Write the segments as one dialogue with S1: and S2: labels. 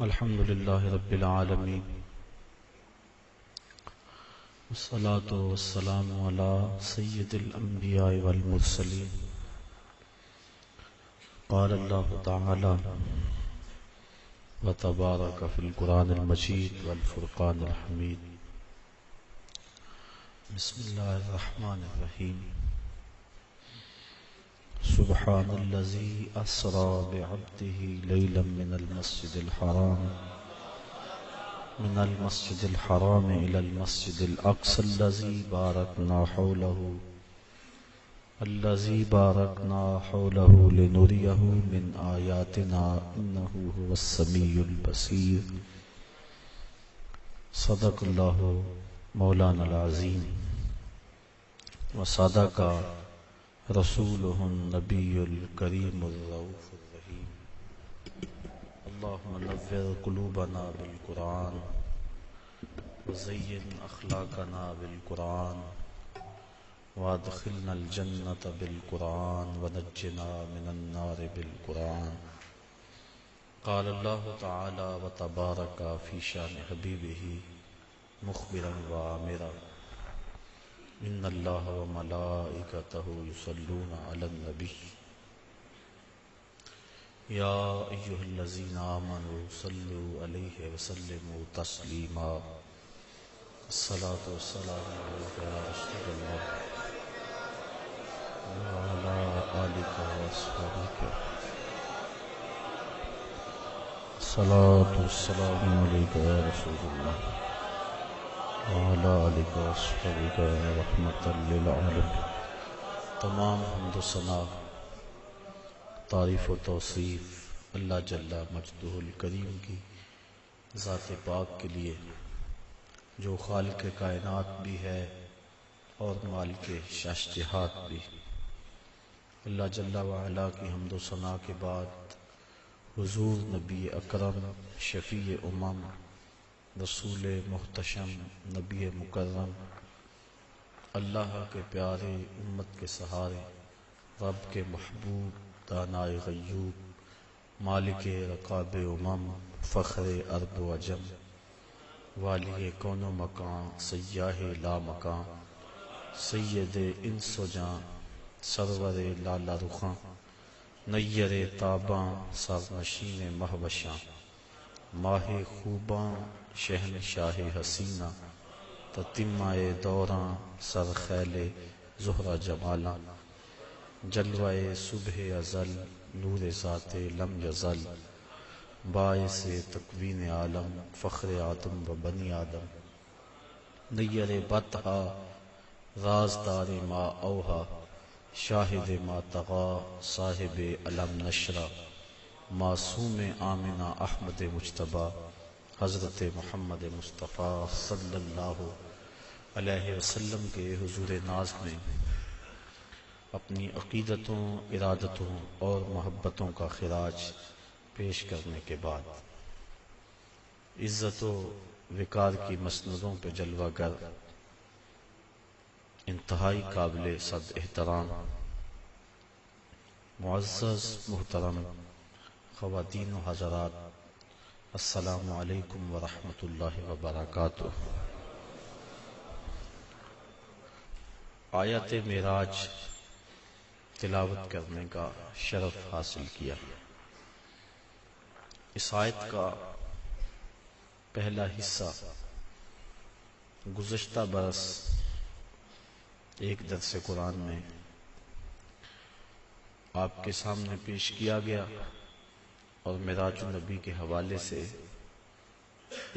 S1: الحمد لله رب العالمين والصلاة والسلام على سيد الأنبياء والمرسلين. قال الله تعالى وتبارك في القرآن المجيد والفرقان الحميد. بسم الله الرحمن الرحيم. سبحان الذي أسرى بعبده ليلا من المسجد الحرام إلى المسجد الأقصى الذي باركنا حوله لنريه من آياتنا إنه هو السميع البصير. صدق الله مولانا العظيم وصدق رسوله النبي الكريم الرؤوف الرحيم. اللهم نور قلوبنا بالقرآن وزين أخلاقنا بالقرآن وادخلنا الجنة بالقرآن ونجنا من النار بالقرآن. قال الله تعالى وتبارك في شان حبيبه مخبرا وآمرا إن الله وملائكته يصلون على النبي يا أيها الذين آمنوا صلوا عليه وسلموا تسليما. الصلاة والسلام عليك يا رسول الله وعلى آلك وأصحابك. الصلاة والسلام عليك يا رسول الله وعلى آلك وأصحابك رحمة للعالمين. تمام حمد و ثنا، تعریف و توصیف اللہ جل مجدہ الکریم کی ذات پاک کے لیے، جو خالق کائنات بھی ہے اور مالک شش جہات بھی. اللہ جل وعلا کی حمد و ثنا کے بعد حضور نبی اکرم شفیع امم رسول محتشم نبی مکرم اللہ کے پیارے امت کے سہارے رب کے محبوب دانائے غیوب مالک رقاب امم فخر عرب و عجم والی کون و مکان سیاہ لا مکان سید انس و جاں سرور لالا رخاں نیر تاباں سرنشین مہوشاں ماہ خوباں شہنشاہ حسینہ تتمہ دوراں سر خیل زہرہ جمالاں جلوہ صبح ازل نور ذات لم یزل باعث تکوین عالم فخر آدم و بنی آدم نیر بطحا رازدار ما اوہا شاہد ما تغا صاحب علم نشرہ معصوم آمنہ احمد مجتبیٰ حضرت محمد مصطفیٰ صلی اللہ علیہ وسلم کے حضور ناز میں اپنی عقیدتوں، ارادتوں اور محبتوں کا خراج پیش کرنے کے بعد عزت و وقار کی مسندوں پہ جلوہ گر انتہائی قابل صد احترام معزز محترم خواتین و حضرات، السلام علیکم ورحمۃ اللہ وبرکاتہ. آیت معراج تلاوت کرنے کا شرف حاصل کیا. اس آیت کا پہلا حصہ گزشتہ برس ایک درس قرآن میں آپ کے سامنے پیش کیا گیا اور معراج النبی کے حوالے سے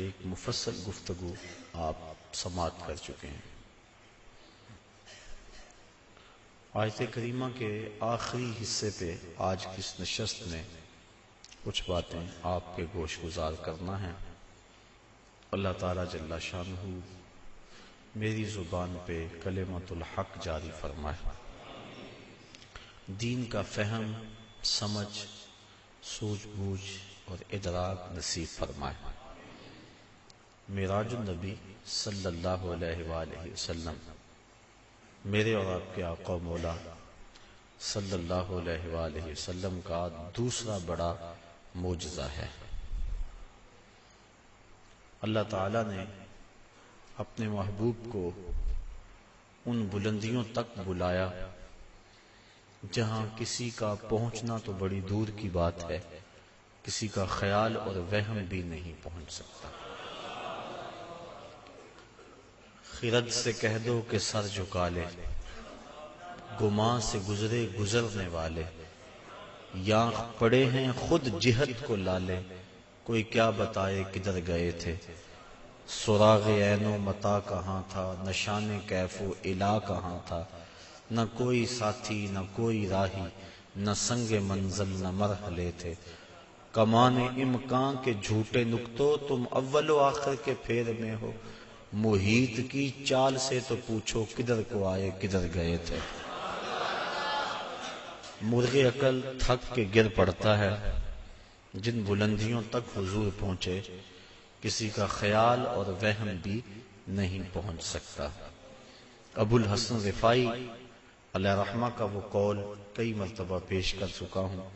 S1: ایک مفصل گفتگو آپ سماعت کر چکے ہیں. آیت کریمہ کے آخری حصے پہ آج کی اس نشست میں کچھ باتیں آپ کے گوش گزار کرنا ہے. اللہ تعالیٰ جل شانہ میری زبان پہ کلمۃ الحق جاری فرمائے، دین کا فہم، سمجھ، سوجھ بوجھ اور ادراک نصیب فرمائے. معراج النبی صلی اللہ علیہ وآلہ وسلم میرے اور آپ کے آقا و مولا صلی اللہ علیہ وآلہ وسلم کا دوسرا بڑا معجزہ ہے. اللہ تعالیٰ نے اپنے محبوب کو ان بلندیوں تک بلایا جہاں کسی کا پہنچنا تو بڑی دور کی بات ہے، کسی کا خیال اور وہم بھی نہیں پہنچ سکتا۔ خرد سے کہہ دو کہ سر جھکا لے، گمان سے گزرے گزرنے والے، یہاں پڑے ہیں خود جہت کو لالے، کوئی کیا بتائے کدھر گئے تھے۔ سراغ عین و متا کہاں تھا، نشان کیف و الا کہاں تھا، نہ کوئی ساتھی نہ کوئی راہی، نہ سنگ منزل نہ مرحلے تھے۔ کمان امکان کے جھوٹے نکتوں، تم اول و آخر کے پھیر میں ہو، محیط کی چال سے تو پوچھو کدھر کو آئے کدھر گئے تھے۔ مرغ عقل تھک کے گر پڑتا ہے، جن بلندیوں تک حضور پہنچے کسی کا خیال اور وہم بھی نہیں پہنچ سکتا۔ ابو الحسن رفاعی علیہ رحمہ کا وہ قول کئی مرتبہ پیش کر چکا ہوں۔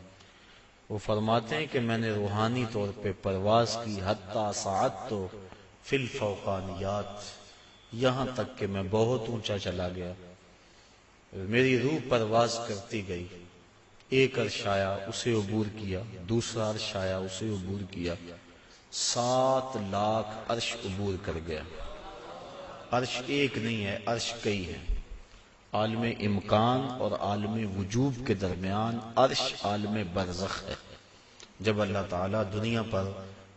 S1: وہ فرماتے ہیں کہ میں نے روحانی طور پہ پرواز کی، حتی ساعت تو فی الفوقانیات، یہاں تک کہ میں بہت اونچا چلا گیا، میری روح پرواز کرتی گئی، ایک عرش آیا اسے عبور کیا، دوسرا عرش آیا اسے عبور کیا، 7 لاکھ عرش عبور کر گیا۔ عرش ایک نہیں ہے، عرش کئی ہیں۔ عالم امکان اور عالم وجوب کے درمیان عرش عالم برزخ ہے۔ جب اللہ تعالیٰ دنیا پر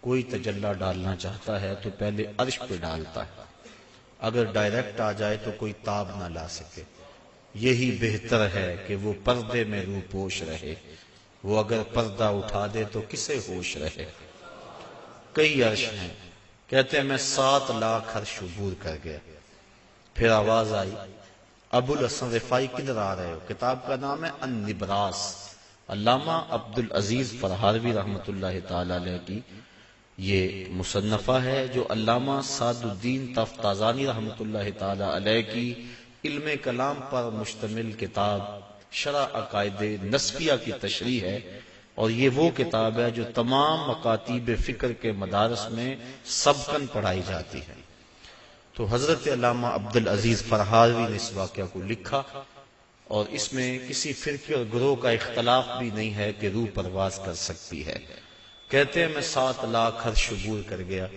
S1: کوئی تجلی ڈالنا چاہتا ہے تو پہلے عرش پہ ڈالتا ہے، اگر ڈائریکٹ آ جائے تو کوئی تاب نہ لا سکے۔ یہی بہتر ہے کہ وہ پردے میں روح پوش رہے، وہ اگر پردہ اٹھا دے تو کسے ہوش رہے۔ کئی عرش ہیں، کہتے ہیں میں 7 لاکھ عرش عبور کر گیا۔ پھر آواز آئی ابو الحسن رفاعی کدھر آ رہے ہو؟ کتاب کا نام ہے النبراس، علامہ عبدالعزیز فرہاروی رحمۃ اللہ تعالی علیہ کی یہ مصنفہ ہے، جو علامہ سعد الدین تفتازانی رحمۃ اللہ تعالی علیہ کی علم کلام پر مشتمل کتاب شرح عقائد نسبیہ کی تشریح ہے، اور یہ وہ کتاب ہے جو تمام مکاتیب فکر کے مدارس میں سبقاً پڑھائی جاتی ہے۔ تو حضرت علامہ عبدالعزیز فرہاروی نے اس واقعہ کو لکھا، اور اس میں کسی فرقے اور گروہ کا اختلاف بھی نہیں ہے کہ روح پرواز کر سکتی ہے۔ کہتے ہیں میں 7 لاکھ عرش عبور کر گیا۔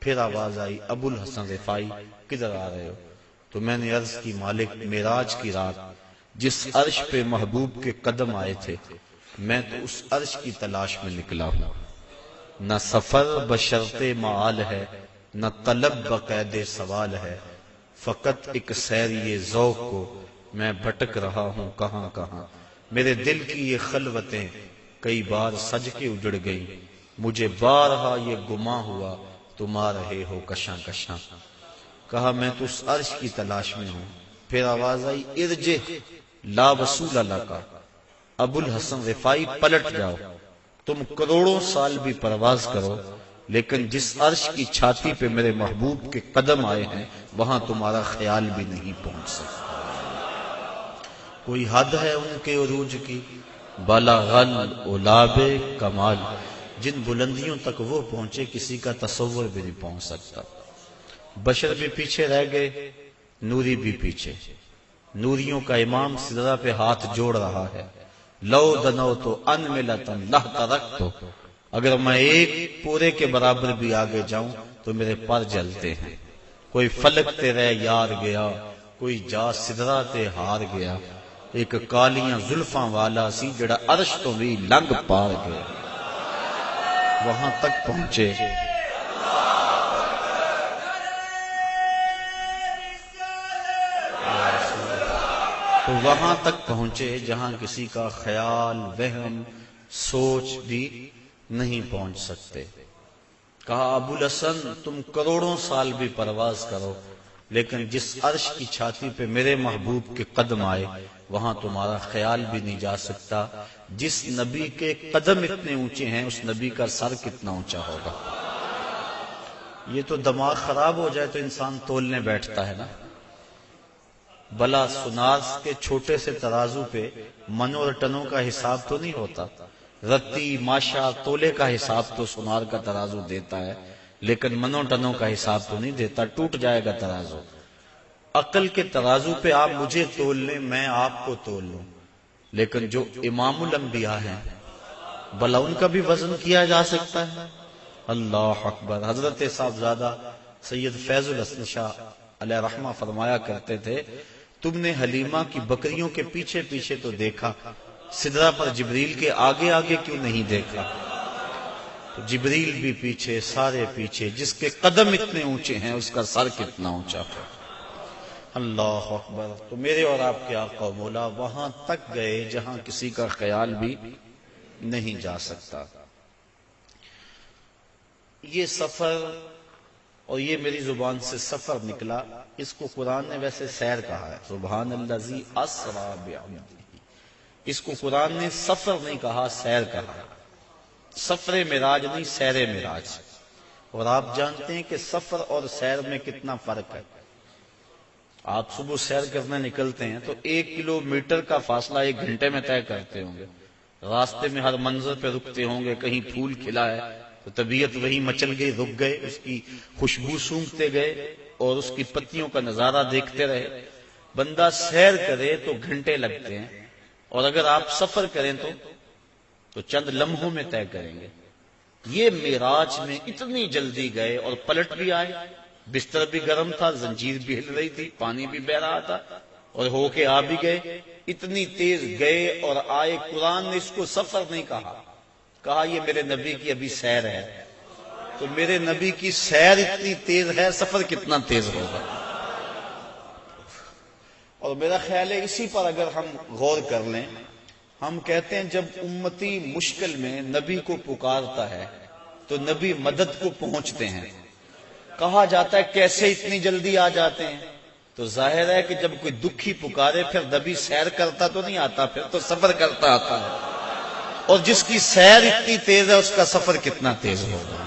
S1: پھر آواز آئی ابو الحسن رفاعی کدھر آ رہے ہو؟ تو میں نے عرض کی مالک معراج کی رات جس عرش پہ محبوب کے قدم آئے تھے، میں تو اس عرش کی تلاش میں نکلا ہوں۔ نہ سفر بشرط معال ہے، نہ طلب بقید سوال ہے، فقط ایک سیری ذوق کو میں بھٹک رہا ہوں کہاں کہاں۔ میرے دل کی یہ خلوتیں کئی بار سج کے اجڑ گئیں، مجھے بارہا یہ گماں ہوا تم آ رہے ہو کشاں کشاں۔ کہا میں تو اس عرش کی تلاش میں ہوں۔ پھر آواز آئی ارجع لا وصول لک، ابو الحسن رفاعی پلٹ جاؤ، تم کروڑوں سال بھی پرواز کرو لیکن جس عرش کی چھاتی پہ میرے محبوب کے قدم آئے ہیں وہاں تمہارا خیال بھی نہیں پہنچ سکتا۔ کوئی حد ہے ان کے عروج کی، بلغ العلاب کمال، جن بلندیوں تک وہ پہنچے کسی کا تصور بھی نہیں پہنچ سکتا۔ بشر بھی پیچھے رہ گئے، نوری بھی پیچھے۔ نوریوں کا امام سدرہ پہ ہاتھ جوڑ رہا ہے، لو دنو تو ان ملتن لہ ترک تو، اگر میں ایک پورے کے برابر بھی آگے جاؤں تو میرے پر جلتے ہیں۔ کوئی فلک تے رہ یار گیا، کوئی جا سدرہ تے ہار گیا، ایک کالیاں زلفاں والا سی جڑا عرش تو بھی لنگ پار گیا۔ وہاں تک پہنچے تو وہاں تک پہنچے جہاں کسی کا خیال وہم سوچ بھی نہیں پہنچ سکتے۔ کہا ابو الحسن تم کروڑوں سال بھی پرواز کرو لیکن جس عرش کی چھاتی پہ میرے محبوب کے قدم آئے وہاں تمہارا خیال بھی نہیں جا سکتا۔ جس نبی کے قدم اتنے اونچے ہیں اس نبی کا سر کتنا اونچا ہوگا۔ یہ تو دماغ خراب ہو جائے تو انسان تولنے بیٹھتا ہے نا۔ بلا سناس کے چھوٹے سے ترازو پہ منوں اور ٹنوں کا حساب تو نہیں ہوتا، رتی ماشا تولے کا حساب تو سنار کا ترازو دیتا ہے، لیکن منوں ٹنوں کا حساب تو نہیں دیتا، ٹوٹ جائے گا ترازو۔ عقل کے ترازو پہ آپ مجھے تول لیں، میں آپ کو تول لوں، لیکن جو امام الانبیاء ہیں بھلا ان کا بھی وزن کیا جا سکتا ہے؟ اللہ اکبر۔ حضرت صاحبزادہ سید فیض الحسن شاہ علیہ رحمہ فرمایا کرتے تھے، تم نے حلیمہ کی بکریوں کے پیچھے پیچھے تو دیکھا، سدرہ پر جبریل کے آگے آگے کیوں نہیں دیکھا؟ تو جبریل بھی پیچھے، سارے پیچھے، جس کے قدم اتنے اونچے ہیں اس کا سر کتنا اونچا ہے۔ اللہ اکبر۔ تو میرے اور آپ کے آقا مولا وہاں تک گئے جہاں کسی کا خیال بھی نہیں جا سکتا۔ یہ سفر، اور یہ میری زبان سے سفر نکلا، اس کو قرآن نے ویسے سیر کہا ہے، سبحان الذی اسری بعبدہ، اس کو قرآن نے سفر نہیں کہا، سیر کہا۔ سفر معراج نہیں، سیر معراج۔ اور آپ جانتے ہیں کہ سفر اور سیر میں کتنا فرق ہے۔ آپ صبح سیر کرنے نکلتے ہیں تو 1 کلومیٹر کا فاصلہ 1 گھنٹے میں طے کرتے ہوں گے، راستے میں ہر منظر پہ رکتے ہوں گے، کہیں پھول کھلا ہے تو طبیعت وہی مچل گئی، رک گئے، اس کی خوشبو سونگھتے گئے اور اس کی پتیوں کا نظارہ دیکھتے رہے۔ بندہ سیر کرے تو گھنٹے لگتے ہیں، اور اگر آپ سفر کریں تو چند لمحوں میں طے کریں گے۔ یہ معراج میں اتنی جلدی گئے اور پلٹ بھی آئے، بستر بھی گرم تھا، زنجیر بھی ہل رہی تھی، پانی بھی بہ رہا تھا، اور ہو کے آ بھی گئے۔ اتنی تیز گئے اور آئے، قرآن نے اس کو سفر نہیں کہا یہ میرے نبی کی ابھی سیر ہے۔ تو میرے نبی کی سیر اتنی تیز ہے، سفر کتنا تیز ہوگا۔ اور میرا خیال ہے اسی پر اگر ہم غور کر لیں، ہم کہتے ہیں جب امتی مشکل میں نبی کو پکارتا ہے تو نبی مدد کو پہنچتے ہیں۔ کہا جاتا ہے کیسے اتنی جلدی آ جاتے ہیں؟ تو ظاہر ہے کہ جب کوئی دکھی پکارے پھر نبی سیر کرتا تو نہیں آتا، پھر تو سفر کرتا آتا ہے۔ اور جس کی سیر اتنی تیز ہے اس کا سفر کتنا تیز ہوگا۔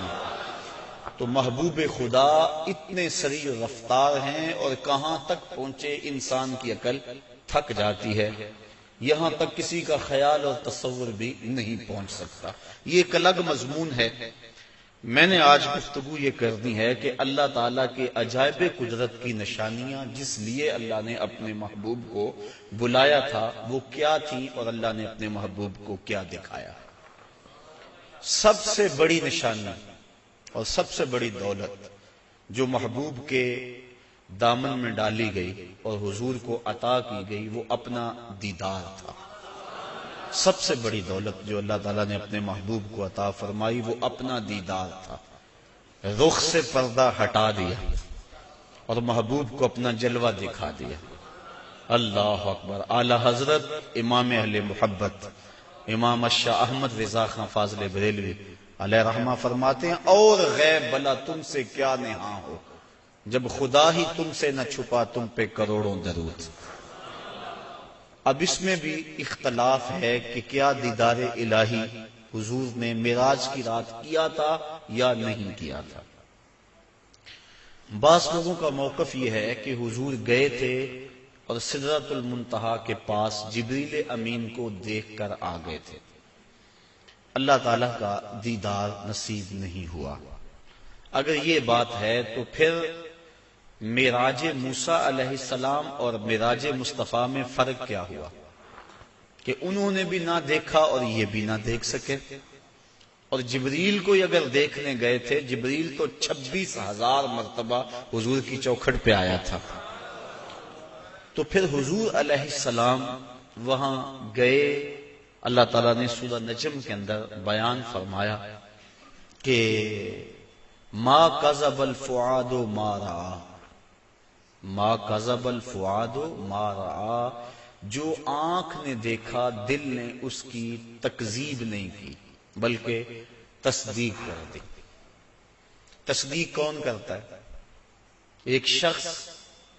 S1: تو محبوب خدا اتنے سریع رفتار ہیں، اور کہاں تک پہنچے انسان کی عقل تھک جاتی ہے، یہاں تک کسی کا خیال اور تصور بھی نہیں پہنچ سکتا۔ یہ ایک الگ مضمون ہے۔ میں نے آج گفتگو یہ کرنی ہے کہ اللہ تعالیٰ کے عجائب قدرت کی نشانیاں جس لیے اللہ نے اپنے محبوب کو بلایا تھا وہ کیا تھی، اور اللہ نے اپنے محبوب کو کیا دکھایا۔ سب سے بڑی نشانی اور سب سے بڑی دولت جو محبوب کے دامن میں ڈالی گئی اور حضور کو عطا کی گئی وہ اپنا دیدار تھا۔ سب سے بڑی دولت جو اللہ تعالیٰ نے اپنے محبوب کو عطا فرمائی وہ اپنا دیدار تھا۔ رخ سے پردہ ہٹا دیا اور محبوب کو اپنا جلوہ دکھا دیا۔ اللہ اکبر۔ اعلی حضرت امام اہل محبت امام شاہ احمد رضا خان فاضل بریلوی علیہ رحمہ فرماتے ہیں، اور غیب بلا تم سے کیا نہاں ہو، جب خدا ہی تم سے نہ چھپا تم پہ کروڑوں درود۔ اب اس میں بھی اختلاف ہے کہ کیا دیدار الہی حضور نے معراج کی رات کیا تھا یا نہیں کیا تھا۔ بعض لوگوں کا موقف یہ ہے کہ حضور گئے تھے اور سدرۃ المنتہا کے پاس جبریل امین کو دیکھ کر آ گئے تھے، اللہ تعالیٰ کا دیدار نصیب نہیں ہوا۔ اگر یہ بات ہے تو پھر معراج موسیٰ علیہ السلام اور معراج مصطفیٰ میں فرق کیا ہوا کہ انہوں نے بھی نہ دیکھا اور یہ بھی نہ دیکھ سکے؟ اور جبریل کو اگر دیکھنے گئے تھے، جبریل تو 26,000 مرتبہ حضور کی چوکھٹ پہ آیا تھا، تو پھر حضور علیہ السلام وہاں گئے۔ اللہ تعالیٰ نے سورہ نجم کے اندر بیان فرمایا کہ ما کذب الفؤاد ما رأى، ما کذب الفؤاد ما رأى، جو آنکھ نے دیکھا دل نے اس کی تکذیب نہیں کی بلکہ تصدیق کر دی۔ تصدیق کون کرتا ہے؟ ایک شخص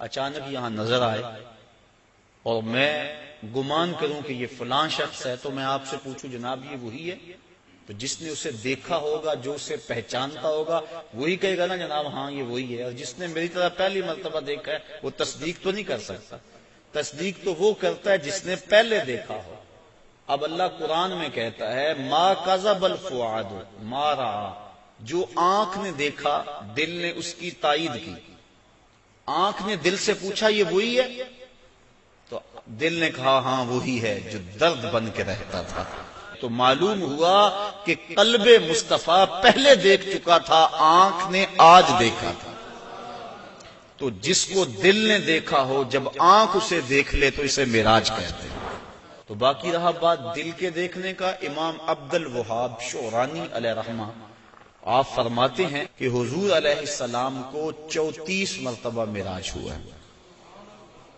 S1: اچانک یہاں نظر آئے اور میں گمان کروں کہ یہ فلاں شخص ہے، تو میں آپ سے پوچھوں جناب یہ وہی ہے؟ تو جس نے اسے دیکھا ہوگا، جو اسے پہچانتا ہوگا، وہی کہے گا نا جناب ہاں یہ وہی ہے۔ اور جس نے میری طرح پہلی مرتبہ دیکھا ہے وہ تصدیق تو نہیں کر سکتا۔ تصدیق تو وہ کرتا ہے جس نے پہلے دیکھا ہو۔ اب اللہ قرآن میں کہتا ہے ما کذب الفؤاد ما رأى، جو آنکھ نے دیکھا دل نے اس کی تائید کی. آنکھ نے دل سے پوچھا یہ وہی ہے؟ تو دل نے کہا ہاں وہی ہے جو درد بن کے رہتا تھا. تو معلوم ہوا کہ قلب مصطفیٰ پہلے دیکھ چکا تھا، آنکھ نے آج دیکھا تھا. تو جس کو دل نے دیکھا ہو جب آنکھ اسے دیکھ لے تو اسے معراج کہتے ہیں. تو باقی رہا بات دل کے دیکھنے کا. امام عبد الوہاب شعرانی علیہ رحمہ آپ فرماتے ہیں کہ حضور علیہ السلام کو 34 مرتبہ معراج ہوا ہے.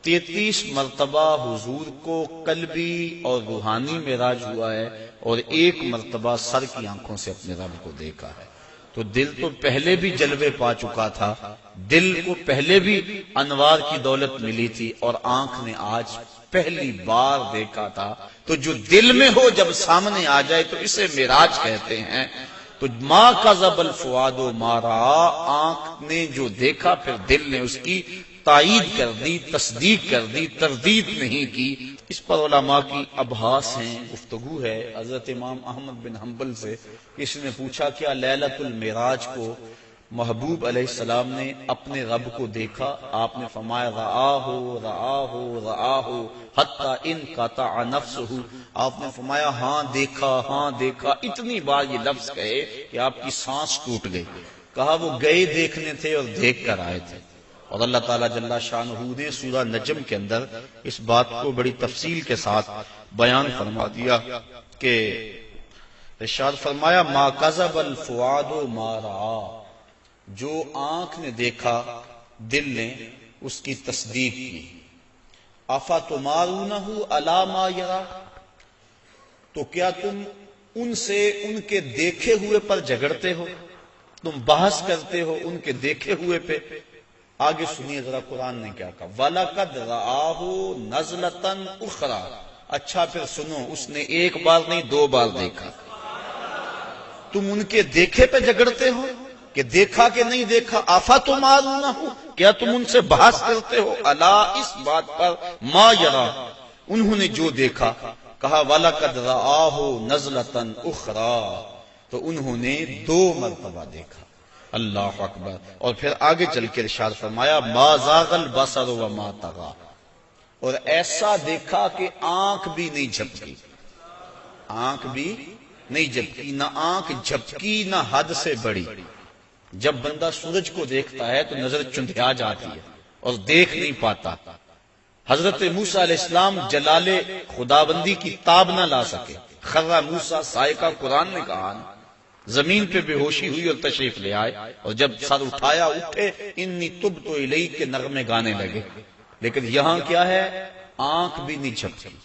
S1: 33 مرتبہ حضور کو قلبی اور روحانی معراج ہوا ہے اور 1 مرتبہ سر کی آنکھوں سے اپنے رب کو دیکھا ہے. تو دل تو پہلے بھی جلوے پا چکا تھا، دل کو پہلے بھی انوار کی دولت ملی تھی، اور آنکھ نے آج پہلی بار دیکھا تھا. تو جو دل میں ہو جب سامنے آ جائے تو اسے معراج کہتے ہیں. تو ما کذب الفؤاد ما رأى، آنکھ نے جو دیکھا پھر دل نے اس کی تائید کر دی، تصدیق کر دی، تردید نہیں کی. اس پر علماء کی ابحاث ہیں، گفتگو ہے. حضرت امام احمد بن حنبل سے کسی نے پوچھا کیا لیلۃ المعراج کو محبوب علیہ السلام نے اپنے رب کو دیکھا؟ آپ نے فرمایا رآہ حتی انقطع نفسہ. آپ نے فرمایا ہاں دیکھا. اتنی بار یہ لفظ کہے کہ آپ کی سانس ٹوٹ گئی. کہا وہ گئے دیکھنے تھے اور دیکھ کر آئے تھے. اور اللہ تعالیٰ جل شانہ نے سورہ نجم کے اندر اس بات کو بڑی تفصیل کے ساتھ بیان فرما دیا کہ ارشاد فرمایا ما کذب الفؤاد ما رأى، جو آنکھ نے دیکھا دل نے اس کی تصدیق کی. افتمارونہ علی ما یری، تو کیا تم ان سے ان کے دیکھے ہوئے پر جھگڑتے ہو، تم بحث کرتے ہو ان کے دیکھے ہوئے پہ. آگے سنیے ذرا قرآن نے کیا کہا. وَلَقَدْ رَآهُ نَزْلَةً أُخْرَى، اچھا پھر سنو، اس نے 1 بار نہیں 2 بار دیکھا. تم ان کے دیکھے پہ جھگڑتے ہو کہ دیکھا کہ نہیں دیکھا. افتمارونہ، کیا تم ان سے بحث کرتے ہو الا، اس بات پر ما یری، انہوں نے جو دیکھا. کہا وَلَقَدْ رَآهُ نَزْلَةً أُخْرَى، تو انہوں نے 2 مرتبہ دیکھا. اللہ اکبر. اور پھر آگے چل کے ارشاد فرمایا ما زاغ البصر وما طغى، اور ایسا دیکھا کہ آنکھ بھی نہیں جھپکی. آنکھ بھی نہیں جھپکی، نہ آنکھ جھپکی نہ حد سے بڑی. جب بندہ سورج کو دیکھتا ہے تو نظر چندھیا جاتی ہے اور دیکھ نہیں پاتا. حضرت موسیٰ علیہ السلام جلال خداوندی کی تاب نہ لا سکے. خرّ موسیٰ صاعقہ، قرآن نے کہا زمین پہ بے ہوشی ہوئی اور تشریف لے آئے، اور جب سر اٹھایا اٹھے انی تبت الیک کے نغمے گانے لگے. لیکن یہاں کیا ہے، آنکھ بھی نہیں جھپکی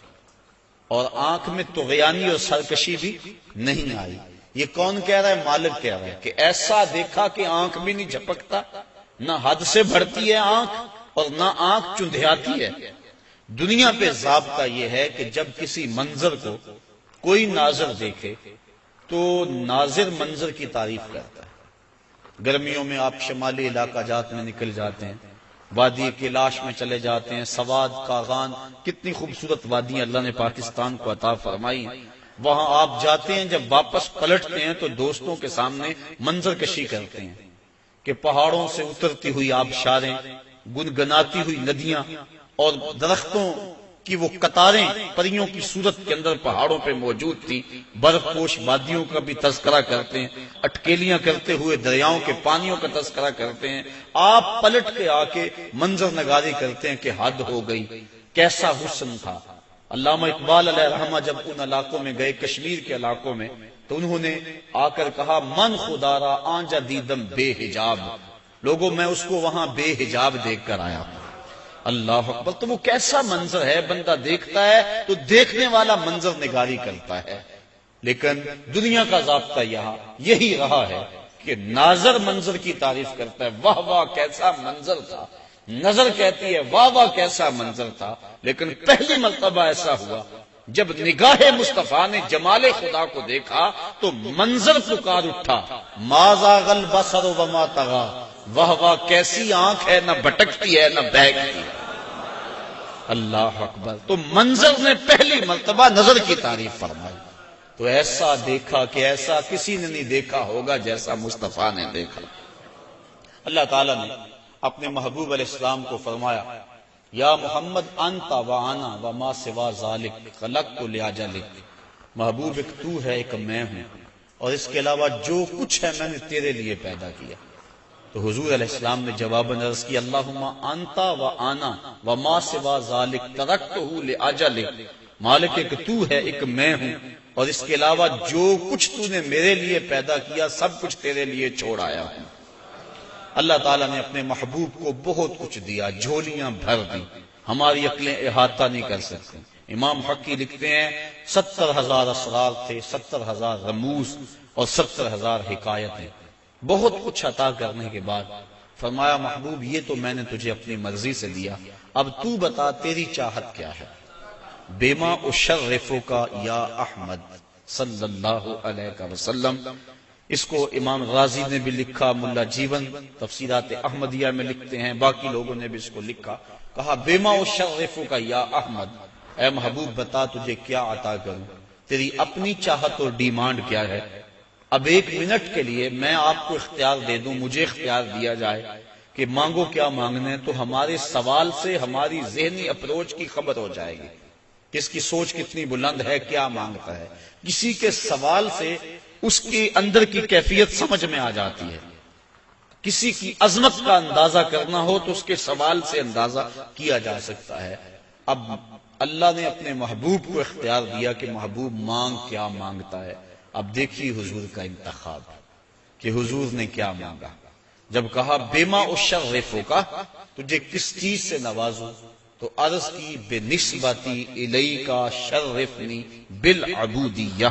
S1: اور آنکھ میں طغیانی اور سرکشی بھی نہیں آئی. یہ کون کہہ رہا ہے؟ مالک کہہ رہا ہے کہ ایسا دیکھا کہ آنکھ بھی نہیں جھپکتا، نہ حد سے بڑھتی ہے آنکھ اور نہ آنکھ چندھیاتی ہے. دنیا پہ ضابطہ یہ ہے کہ جب کسی منظر کو کوئی ناظر دیکھے تو ناظر منظر کی تعریف کرتا ہے. گرمیوں میں آپ شمالی علاقہ جات میں نکل جاتے ہیں، وادی کیلاش میں چلے جاتے ہیں، سواد کاغان، کتنی خوبصورت وادیاں اللہ نے پاکستان کو عطا فرمائی ہیں. وہاں آپ جاتے ہیں، جب واپس پلٹتے ہیں تو دوستوں کے سامنے منظر کشی کرتے ہیں کہ پہاڑوں سے اترتی ہوئی آبشاریں، گنگناتی ہوئی ندیاں اور درختوں کی وہ قطاریں پریوں کی صورت کے اندر پہاڑوں پہ موجود تھی. برف پوش وادیوں کا بھی تذکرہ کرتے ہیں، اٹکیلیاں کرتے ہوئے دریاؤں کے پانیوں کا تذکرہ کرتے ہیں. آپ پلٹ کے آ کے منظر نگاری کرتے ہیں کہ حد ہو گئی، کیسا حسن تھا. علامہ اقبال علیہ رحمہ جب ان علاقوں میں گئے، کشمیر کے علاقوں میں، تو انہوں نے آ کر کہا من خدا را آنجا دیدم بے حجاب، لوگوں میں اس کو وہاں بے حجاب دیکھ کر آیا. اللہ اکبر. تو وہ کیسا منظر ہے، بندہ دیکھتا ہے تو دیکھنے والا منظر نگاری کرتا ہے. لیکن دنیا کا ضابطہ یہاں یہی رہا ہے کہ ناظر منظر کی تعریف کرتا ہے، واہ واہ کیسا منظر تھا. نظر کہتی ہے واہ واہ کیسا منظر تھا. لیکن پہلی مرتبہ ایسا ہوا جب نگاہ مصطفیٰ نے جمال خدا کو دیکھا تو منظر پکار اٹھا ما زاغ البصر وما طغى، واہ واہ کیسی آنکھ ہے، نہ بھٹکتی ہے نہ بہکتی ہے. اللہ اکبر. تو منظر نے پہلی مرتبہ نظر کی تعریف فرمائی. تو ایسا دیکھا کہ ایسا کسی نے نہیں دیکھا ہوگا جیسا مصطفیٰ نے دیکھا۔ اللہ تعالیٰ نے اپنے محبوب علیہ السلام کو فرمایا یا محمد انت و انا و ما سوا ذالک خلقت لاجلک، محبوب ایک تو ہے ایک میں ہوں، اور اس کے علاوہ جو کچھ ہے میں نے تیرے لیے پیدا کیا۔ تو حضور علیہ السلام نے جواباً عرض کیا اللہم انت و انا و ما سوا ذالک ترکتہ لاجلک، مالک ایک تو ہے ایک میں ہوں، اور اس کے علاوہ جو کچھ تو نے میرے لیے پیدا کیا سب کچھ تیرے لیے چھوڑ آیا ہوں۔ اللہ تعالیٰ نے اپنے محبوب کو بہت کچھ دیا، جھولیاں بھر دی، ہماری عقلیں احاطہ نہیں کر سکتی۔ امام حقی لکھتے ہیں 70,000 اسرار تھے، 70,000 رموز اور 70,000 حکایتیں، بہت کچھ عطا کرنے کے بعد فرمایا محبوب یہ تو میں نے تجھے اپنی مرضی سے دیا، اب تو بتا تیری چاہت کیا ہے۔ بیما اشرفک یا احمد صلی اللہ علیہ وسلم، اس کو امام غازی نے بھی لکھا، ملا جیون تفسیرات احمدیہ میں لکھتے ہیں، باقی لوگوں نے بھی اس کو لکھا، کہا بیما اشرفک یا احمد، اے محبوب بتا تجھے کیا عطا کروں، تیری اپنی چاہت اور ڈیمانڈ کیا ہے۔ اب 1 منٹ کے لیے میں آپ کو اختیار دے دوں، مجھے اختیار دیا جائے کہ مانگو کیا مانگنا ہے، تو ہمارے سوال سے ہماری ذہنی اپروچ کی خبر ہو جائے گی، کس کی سوچ کتنی بلند ہے، کیا مانگتا ہے۔ کسی کے سوال سے اس کے اندر کی کیفیت سمجھ میں آ جاتی ہے، کسی کی عظمت کا اندازہ کرنا ہو تو اس کے سوال سے اندازہ کیا جا سکتا ہے۔ اب اللہ نے اپنے محبوب کو اختیار دیا کہ محبوب مانگ کیا مانگتا ہے۔ اب دیکھیے حضور کا انتخاب کہ حضور نے کیا مانگا۔ جب کہا بیما اشرفک، تجھے کس چیز سے نوازوں، تو عرض کی بنسبتی الیک شرفنی بالعبودیہ،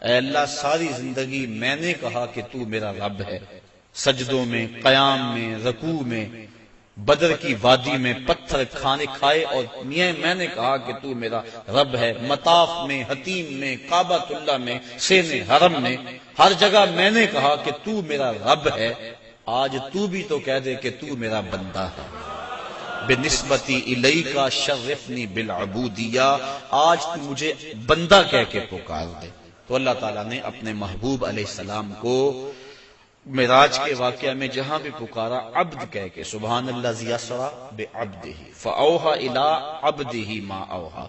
S1: اے اللہ ساری زندگی میں نے کہا کہ تو میرا رب ہے، سجدوں میں، قیام میں، رکوع میں، بدر کی وادی میں پتھر کھانے کھائے، اور میں نے کہا کہ تو میرا رب ہے، مطاف میں، حتیم میں، کعبۃ اللہ میں، سین حرم میں، ہر جگہ میں نے کہا کہ تو میرا رب ہے۔ آج تو بھی تو کہہ دے کہ تو میرا بندہ ہے۔ بنسبتی الیک شرفنی بالعبودیہ، آج تو مجھے بندہ کہہ کے پکار دے۔ تو اللہ تعالیٰ نے اپنے محبوب علیہ السلام کو معراج کے واقعہ میں جہاں بھی پکارا عبد کہہ کے، سبحان الذی اسری بعبدہ فاوحی الی عبدہ ما اوحی،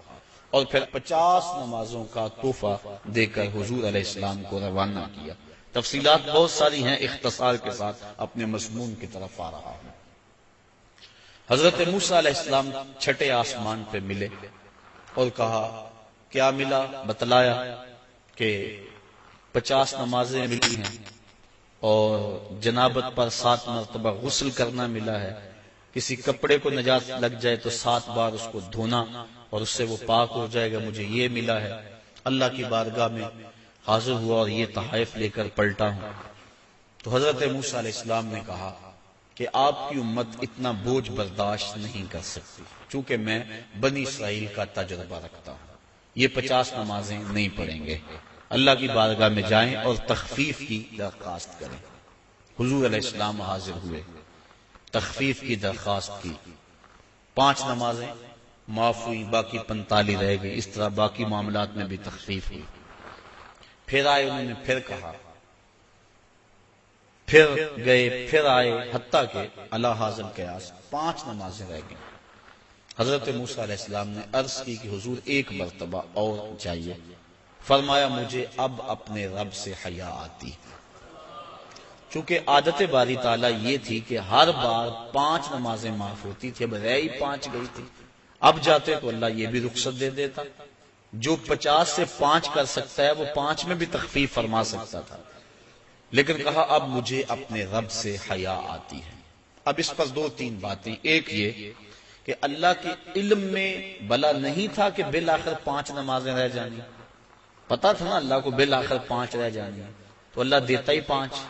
S1: اور پھر 50 نمازوں کا تحفہ دے کر حضور علیہ السلام کو روانہ کیا۔ تفصیلات بہت ساری ہیں، اختصار کے ساتھ اپنے مضمون کی طرف آ رہا ہوں۔ حضرت موسیٰ علیہ السلام چھٹے آسمان پہ ملے اور کہا کیا ملا، بتلایا کہ 50 نمازیں ملی ہیں اور جنابت پر 7 مرتبہ غسل کرنا ملا ہے، کسی کپڑے کو نجات لگ جائے تو 7 بار اس کو دھونا اور اس سے وہ پاک ہو جائے گا، مجھے یہ ملا ہے۔ اللہ کی بارگاہ میں حاضر ہوا اور یہ تحائف لے کر پلٹا ہوں۔ تو حضرت موسیٰ علیہ السلام نے کہا کہ آپ کی امت اتنا بوجھ برداشت نہیں کر سکتی، چونکہ میں بنی اسرائیل کا تجربہ رکھتا ہوں، یہ 50 نمازیں نہیں پڑھیں گے۔ اللہ کی بارگاہ میں جائیں اور تخفیف کی درخواست کریں۔ حضور علیہ السلام حاضر ہوئے، تخفیف کی درخواست کی، 5 نمازیں معاف ہوئی، باقی 45 رہ گئی، اس طرح باقی معاملات میں بھی تخفیف ہوئی۔ پھر آئے، انہوں نے پھر کہا، پھر گئے، پھر آئے، حتیٰ کہ اللہ حاضر قیاس 5 نمازیں رہ گئیں۔ حضرت موسیٰ علیہ السلام نے عرض کی کہ حضور 1 مرتبہ اور جائیے۔ فرمایا مجھے اب اپنے رب سے حیا آتی، چونکہ عادت باری تعالیٰ یہ تھی کہ ہر بار 5 نمازیں معاف ہوتی تھی، اب رہ ہی 5 گئی تھی، اب جاتے تو اللہ یہ بھی رخصت دے دیتا، جو 50 سے 5 کر سکتا ہے وہ 5 میں بھی تخفیف فرما سکتا تھا، لیکن کہا اب مجھے اپنے رب سے حیا آتی ہے۔ اب اس پر 2-3 باتیں، ایک یہ کہ اللہ کے علم میں بلا نہیں تھا کہ بالآخر 5 نمازیں رہ جانی، پتا تھا نا اللہ کو بالآخر 5 رہ جانی، تو اللہ دیتا ہی 5،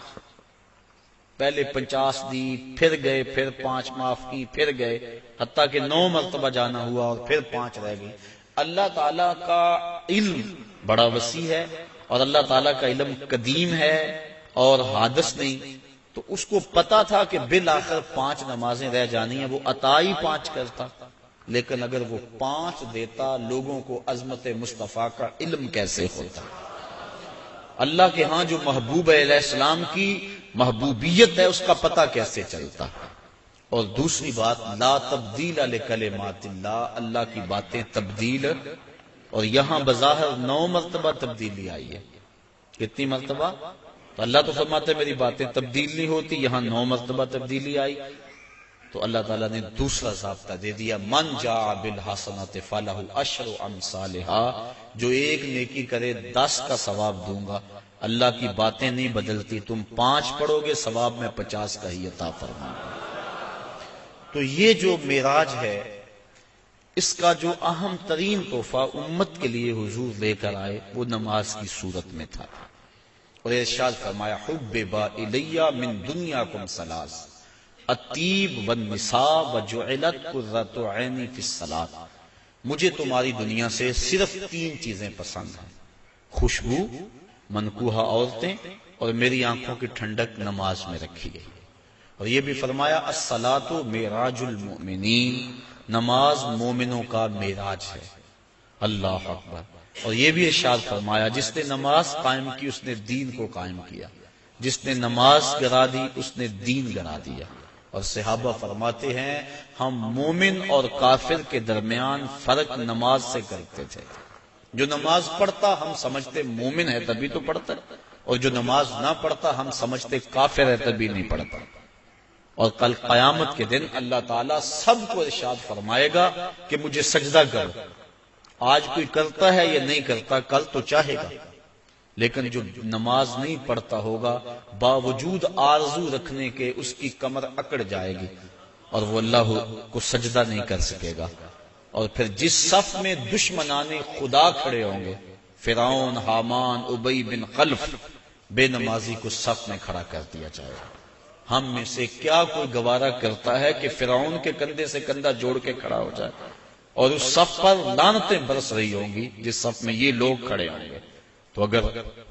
S1: پہلے 50 دی، پھر گئے، پھر 5 معاف کی، پھر گئے، حتیٰ کہ 9 مرتبہ جانا ہوا اور پھر 5 رہ گئی۔ اللہ تعالیٰ کا علم بڑا وسیع ہے اور اللہ تعالیٰ کا علم قدیم ہے اور حادث نہیں، تو اس کو پتا تھا کہ بالآخر 5 نمازیں رہ جانی ہیں، وہ عطا ہی 5 کرتا، لیکن اگر وہ 5 دیتا لوگوں کو عظمت مصطفیٰ کا علم کیسے ہوتا۔ اللہ کے ہاں جو محبوب علیہ السلام کی محبوبیت ہے اس کا پتہ کیسے چلتا؟ اور دوسری بات، لا تبدیل لکلمات اللہ، اللہ کی باتیں تبدیل، اور یہاں بظاہر 9 مرتبہ تبدیلی آئی ہے. کتنی مرتبہ؟ تو اللہ تو فرماتے میری باتیں تبدیل نہیں ہوتی، یہاں 9 مرتبہ تبدیلی آئی. تو اللہ تعالیٰ نے دوسرا ضابطہ دے دیا، من جاء بالحسنۃ فلہ عشر امثالھا، جو ایک نیکی کرے 10 کا ثواب دوں گا. اللہ کی باتیں نہیں بدلتی، تم 5 پڑھو گے ثواب میں 50 کا ہی عطا فرماؤں گا. تو یہ جو معراج ہے اس کا جو اہم ترین تحفہ امت کے لیے حضور لے کر آئے وہ نماز کی صورت میں تھا. اور ارشاد فرمایا، حبب الی من دنیاکم ثلاث، الطیب والنساء وجعلت قرۃ عینی فی الصلاۃ. مجھے تمہاری دنیا سے صرف 3 چیزیں پسند ہیں، خوشبو، منکوحہ عورتیں، اور میری آنکھوں کی ٹھنڈک نماز میں رکھی گئی. اور یہ بھی فرمایا، الصلاۃ معراج المؤمنین، نماز مومنوں کا معراج ہے. اللہ اکبر. اور یہ بھی ارشاد فرمایا، جس نے نماز قائم کی اس نے دین کو قائم کیا، جس نے نماز گرا دی اس نے دین گرا دیا. اور صحابہ فرماتے ہیں ہم مومن اور کافر کے درمیان فرق نماز سے کرتے تھے. جو نماز پڑھتا ہم سمجھتے مومن ہے تبھی تو پڑھتا، اور جو نماز نہ پڑھتا ہم سمجھتے کافر ہے تبھی نہیں پڑھتا. اور کل قیامت کے دن اللہ تعالیٰ سب کو ارشاد فرمائے گا کہ مجھے سجدہ کرو. آج کوئی کرتا ہے یا نہیں کرتا، کل تو چاہے گا، لیکن جو نماز نہیں پڑھتا ہوگا باوجود آرزو رکھنے کے اس کی کمر اکڑ جائے گی اور وہ اللہ کو سجدہ نہیں کر سکے گا. اور پھر جس صف میں دشمنان خدا کھڑے ہوں گے، فرعون، حامان، ابی بن خلف، بے نمازی کو صف میں کھڑا کر دیا جائے گا. ہم میں سے کیا کوئی گوارا کرتا ہے کہ فرعون کے کندھے سے کندھا جوڑ کے کھڑا ہو جائے اور اس صف پر لعنتیں برس رہی ہوں گی جس صف میں یہ لوگ کھڑے ہوں گے؟ تو اگر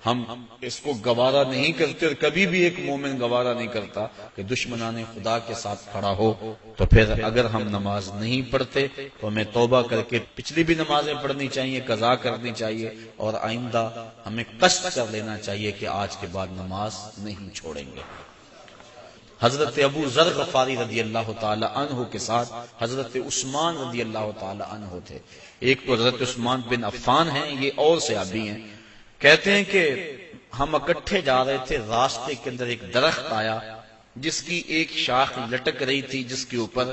S1: ہم اس کو گوارا نہیں کرتے، اور کبھی بھی ایک مومن گوارا نہیں کرتا کہ دشمنان خدا کے ساتھ کھڑا ہو، تو پھر اگر ہم نماز نہیں پڑھتے تو ہمیں توبہ کر کے پچھلی بھی نمازیں پڑھنی چاہیے، قضا کرنی چاہیے، اور آئندہ ہمیں قصد کر لینا چاہیے کہ آج کے بعد نماز نہیں چھوڑیں گے. حضرت ابو ذر غفاری رضی اللہ تعالی عنہ کے ساتھ حضرت عثمان رضی اللہ تعالی عنہ تھے. ایک تو حضرت عثمان بن عفان ہیں، یہ اور صحابی ہیں. کہتے ہیں کہ ہم اکٹھے جا رہے تھے، راستے کے اندر ایک درخت آیا جس کی ایک شاخ لٹک رہی تھی جس کے اوپر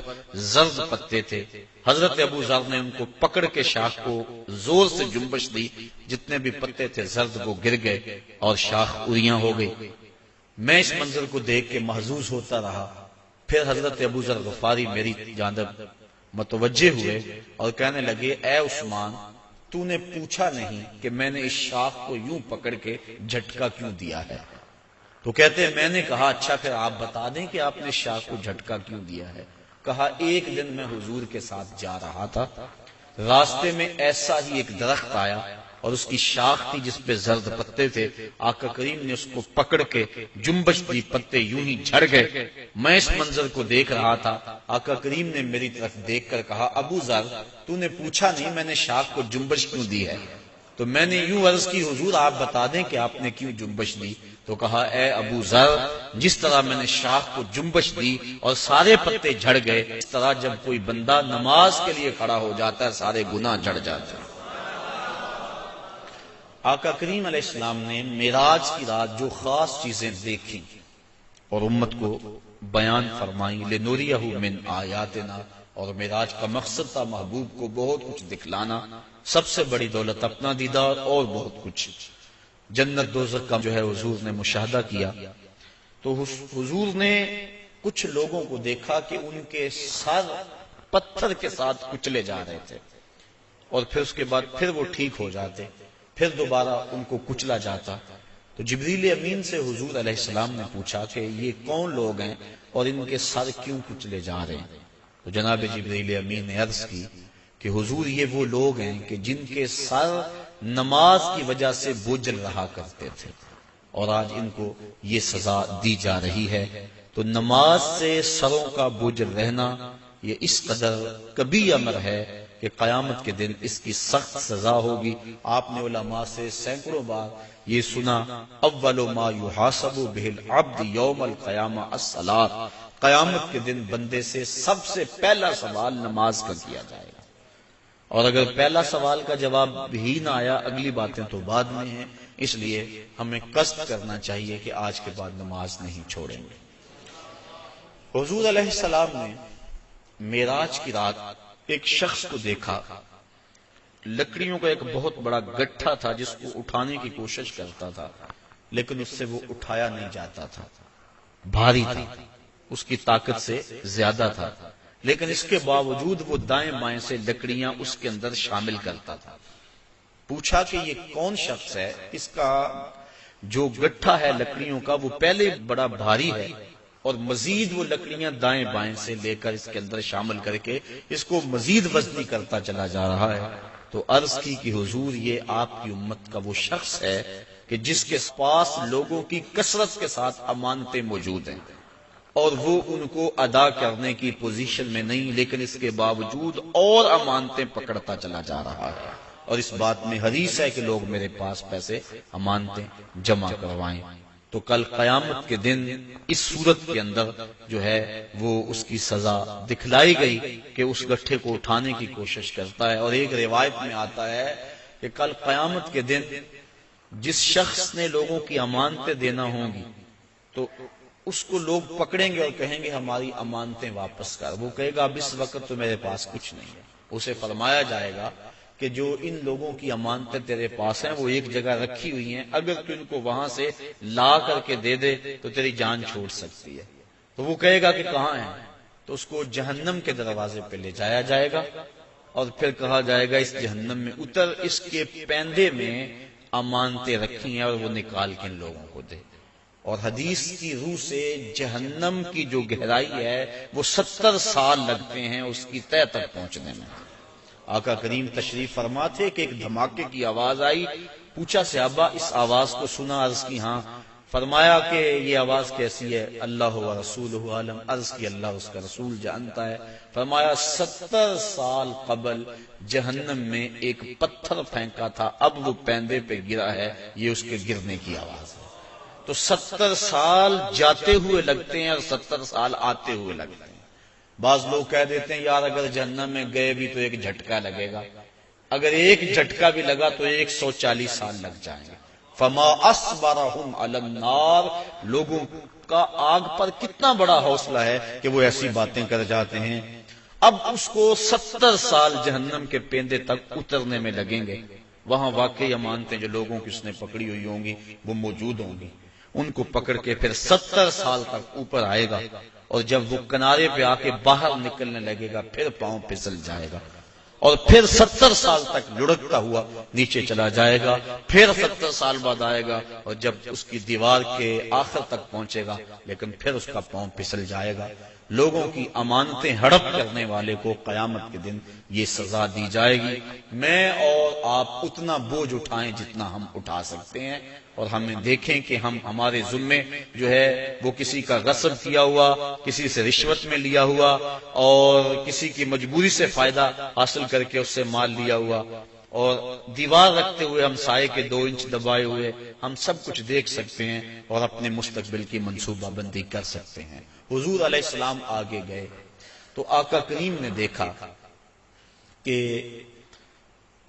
S1: زرد پتے تھے. حضرت ابو ذر نے ان کو پکڑ کے شاخ کو زور سے جنبش دی، جتنے بھی پتے تھے زرد وہ گر گئے اور شاخ اریاں ہو گئی. میں اس منظر کو دیکھ کے محظوظ ہوتا رہا. پھر حضرت ابو ذر غفاری میری جانب متوجہ ہوئے اور کہنے لگے، اے عثمان، تو نے پوچھا نہیں کہ میں نے اس شاخ کو یوں پکڑ کے جھٹکا کیوں دیا ہے؟ تو کہتے ہیں میں نے کہا اچھا پھر آپ بتا دیں کہ آپ نے شاخ کو جھٹکا کیوں دیا ہے. کہا ایک دن میں حضور کے ساتھ جا رہا تھا، راستے میں ایسا ہی ایک درخت آیا اور اس کی شاخ تھی جس پہ زرد پتے تھے. آقا کریم نے اس کو پکڑ کے جنبش دی، پتے یوں ہی جھڑ گئے. میں اس منظر کو دیکھ رہا تھا. آقا کریم نے میری طرف دیکھ کر کہا، ابو ذر تو نے پوچھا نہیں میں نے شاخ کو جنبش کیوں دی ہے؟ تو میں نے یوں عرض کی، حضور آپ بتا دیں کہ آپ نے کیوں جنبش دی؟ تو کہا، اے ابو ذر، جس طرح میں نے شاخ کو جنبش دی اور سارے پتے جھڑ گئے، اس طرح جب کوئی بندہ نماز کے لیے کھڑا ہو جاتا ہے سارے گناہ جھڑ جاتے ہیں. آقا کریم علیہ السلام نے معراج کی رات جو خاص چیزیں دیکھی اور امت کو بیان فرمائی، لِنُرِيَهُ مِنْ آیاتنا، اور معراج کا مقصد تھا محبوب کو بہت کچھ دکھلانا. سب سے بڑی دولت اپنا دیدار اور بہت کچھ. جنت دوزخ کا جو ہے حضور نے مشاہدہ کیا تو حضور نے کچھ لوگوں کو دیکھا کہ ان کے سر پتھر کے ساتھ کچلے جا رہے تھے، اور پھر اس کے بعد پھر وہ ٹھیک ہو جاتے، پھر دوبارہ ان کو کچلا جاتا. تو جبریل امین سے حضور علیہ السلام نے پوچھا کہ یہ کون لوگ ہیں اور ان کے سر کیوں کچلے جا رہے ہیں؟ تو جناب جبریل امین نے عرض کی کہ حضور یہ وہ لوگ ہیں کہ جن کے سر نماز کی وجہ سے بوجھل رہا کرتے تھے اور آج ان کو یہ سزا دی جا رہی ہے. تو نماز سے سروں کا بوجھل رہنا یہ اس قدر کبھی امر ہے کہ قیامت کے دن اس کی سخت سزا ہوگی۔ آپ نے علماء سے سینکڑوں بار یہ سنا، اول ما یحاسب بہ العبد یوم القیامہ الصلاۃ، قیامت کے دن بندے سے سب سے پہلا سوال نماز کا کیا جائے گا، اور اگر پہلا سوال کا جواب بھی نہ آیا اگلی باتیں تو بعد میں ہیں، اس لیے ہمیں قصد کرنا چاہیے کہ آج کے بعد نماز نہیں چھوڑیں گے۔ حضور علیہ السلام نے معراج کی رات ایک شخص کو دیکھا، لکڑیوں کا ایک بہت بڑا گٹھا تھا جس کو اٹھانے کی کوشش کرتا تھا، لیکن اس سے وہ اٹھایا نہیں جاتا تھا، بھاری تھا، اس کی طاقت سے زیادہ تھا، لیکن اس کے باوجود وہ دائیں بائیں سے لکڑیاں اس کے اندر شامل کرتا تھا۔ پوچھا کہ یہ کون شخص ہے، اس کا جو گٹھا ہے لکڑیوں کا وہ پہلے بڑا بھاری ہے اور مزید وہ لکڑیاں دائیں بائیں سے لے کر اس کے اندر شامل کر کے اس کو مزید وزنی کرتا چلا جا رہا ہے۔ تو عرض کی کہ حضور یہ آپ کی امت کا وہ شخص ہے کہ جس کے پاس لوگوں کی کثرت کے ساتھ امانتیں موجود ہیں اور وہ ان کو ادا کرنے کی پوزیشن میں نہیں، لیکن اس کے باوجود اور امانتیں پکڑتا چلا جا رہا ہے، اور اس بات میں حریص ہے کہ لوگ میرے پاس پیسے امانتیں جمع کروائیں۔ تو کل قیامت کے دن اس صورت کے اندر جو ہے وہ اس کی سزا دکھلائی گئی کہ اس گٹھے کو اٹھانے کی کوشش کرتا ہے۔ اور ایک روایت میں آتا ہے کہ کل قیامت کے دن جس شخص نے لوگوں کی امانتیں دینا ہوں گی تو اس کو لوگ پکڑیں گے اور کہیں گے ہماری امانتیں واپس کر، وہ کہے گا اب اس وقت تو میرے پاس کچھ نہیں ہے۔ اسے فرمایا جائے گا کہ جو ان لوگوں کی امانتیں تیرے پاس ہیں وہ ایک جگہ رکھی ہوئی ہیں، اگر تو ان کو وہاں سے لا کر کے دے دے تو تیری جان چھوڑ سکتی ہے۔ تو وہ کہے گا کہ کہاں ہیں، تو اس کو جہنم کے دروازے پہ لے جایا جائے گا اور پھر کہا جائے گا اس جہنم میں اتر، اس کے پیندے میں امانتیں رکھی ہیں اور وہ نکال کے ان لوگوں کو دے۔ اور حدیث کی روح سے جہنم کی جو گہرائی ہے وہ 70 سال لگتے ہیں اس کی تہہ تک پہنچنے میں۔ آقا کریم تشریف فرما تھے کہ ایک دھماکے کی آواز آئی، پوچھا صحابہ اس آواز کو سنا؟ عرض کی ہاں۔ فرمایا کہ یہ آواز کیسی ہے؟ اللہ و رسولہ عالم۔ عرض کی اللہ اس کا رسول جانتا ہے۔ فرمایا 70 سال قبل جہنم میں ایک پتھر پھینکا تھا، اب وہ پیندے پہ گرا ہے، یہ اس کے گرنے کی آواز ہے۔ تو 70 سال جاتے ہوئے لگتے ہیں اور 70 سال آتے ہوئے لگتے ہیں۔ بعض لوگ کہہ دیتے ہیں یار اگر جہنم میں گئے بھی تو ایک جھٹکا لگے گا، اگر ایک جھٹکا بھی لگا تو 140 سال لگ جائیں گے۔ فما اصبرهم علی النار، لوگوں کا آگ پر کتنا بڑا حوصلہ ہے کہ وہ ایسی باتیں کر جاتے ہیں۔ اب اس کو 70 سال جہنم کے پیندے تک اترنے میں لگیں گے، وہاں واقعی امانتیں جو لوگوں کی اس نے پکڑی ہوئی ہوں گی وہ موجود ہوں گی، ان کو پکڑ کے پھر 70 سال تک اوپر آئے گا، اور جب وہ کنارے پہ آ کے باہر نکلنے لگے گا پھر پاؤں پھسل جائے گا، اور پھر 70 سال تک لڑکتا ہوا نیچے چلا جائے گا، پھر 70 سال بعد آئے گا، اور جب اس کی دیوار کے آخر تک پہنچے گا لیکن پھر اس کا پاؤں پھسل جائے گا۔ لوگوں کی امانتیں ہڑپ کرنے والے کو قیامت کے دن یہ سزا دی جائے گی۔ میں اور آپ اتنا بوجھ اٹھائیں جتنا ہم اٹھا سکتے ہیں، اور ہمیں دیکھیں کہ ہم ہمارے ذمے جو ہے وہ کسی کا غصب کیا ہوا، کسی سے رشوت میں لیا ہوا، اور کسی کی مجبوری سے فائدہ حاصل کر کے اس سے مال لیا ہوا، اور دیوار رکھتے ہوئے ہم سائے کے 2 انچ دبائے ہوئے ہم سب کچھ دیکھ سکتے ہیں اور اپنے مستقبل کی منصوبہ بندی کر سکتے ہیں۔ حضور علیہ السلام آگے گئے تو آقا کریم نے دیکھا کہ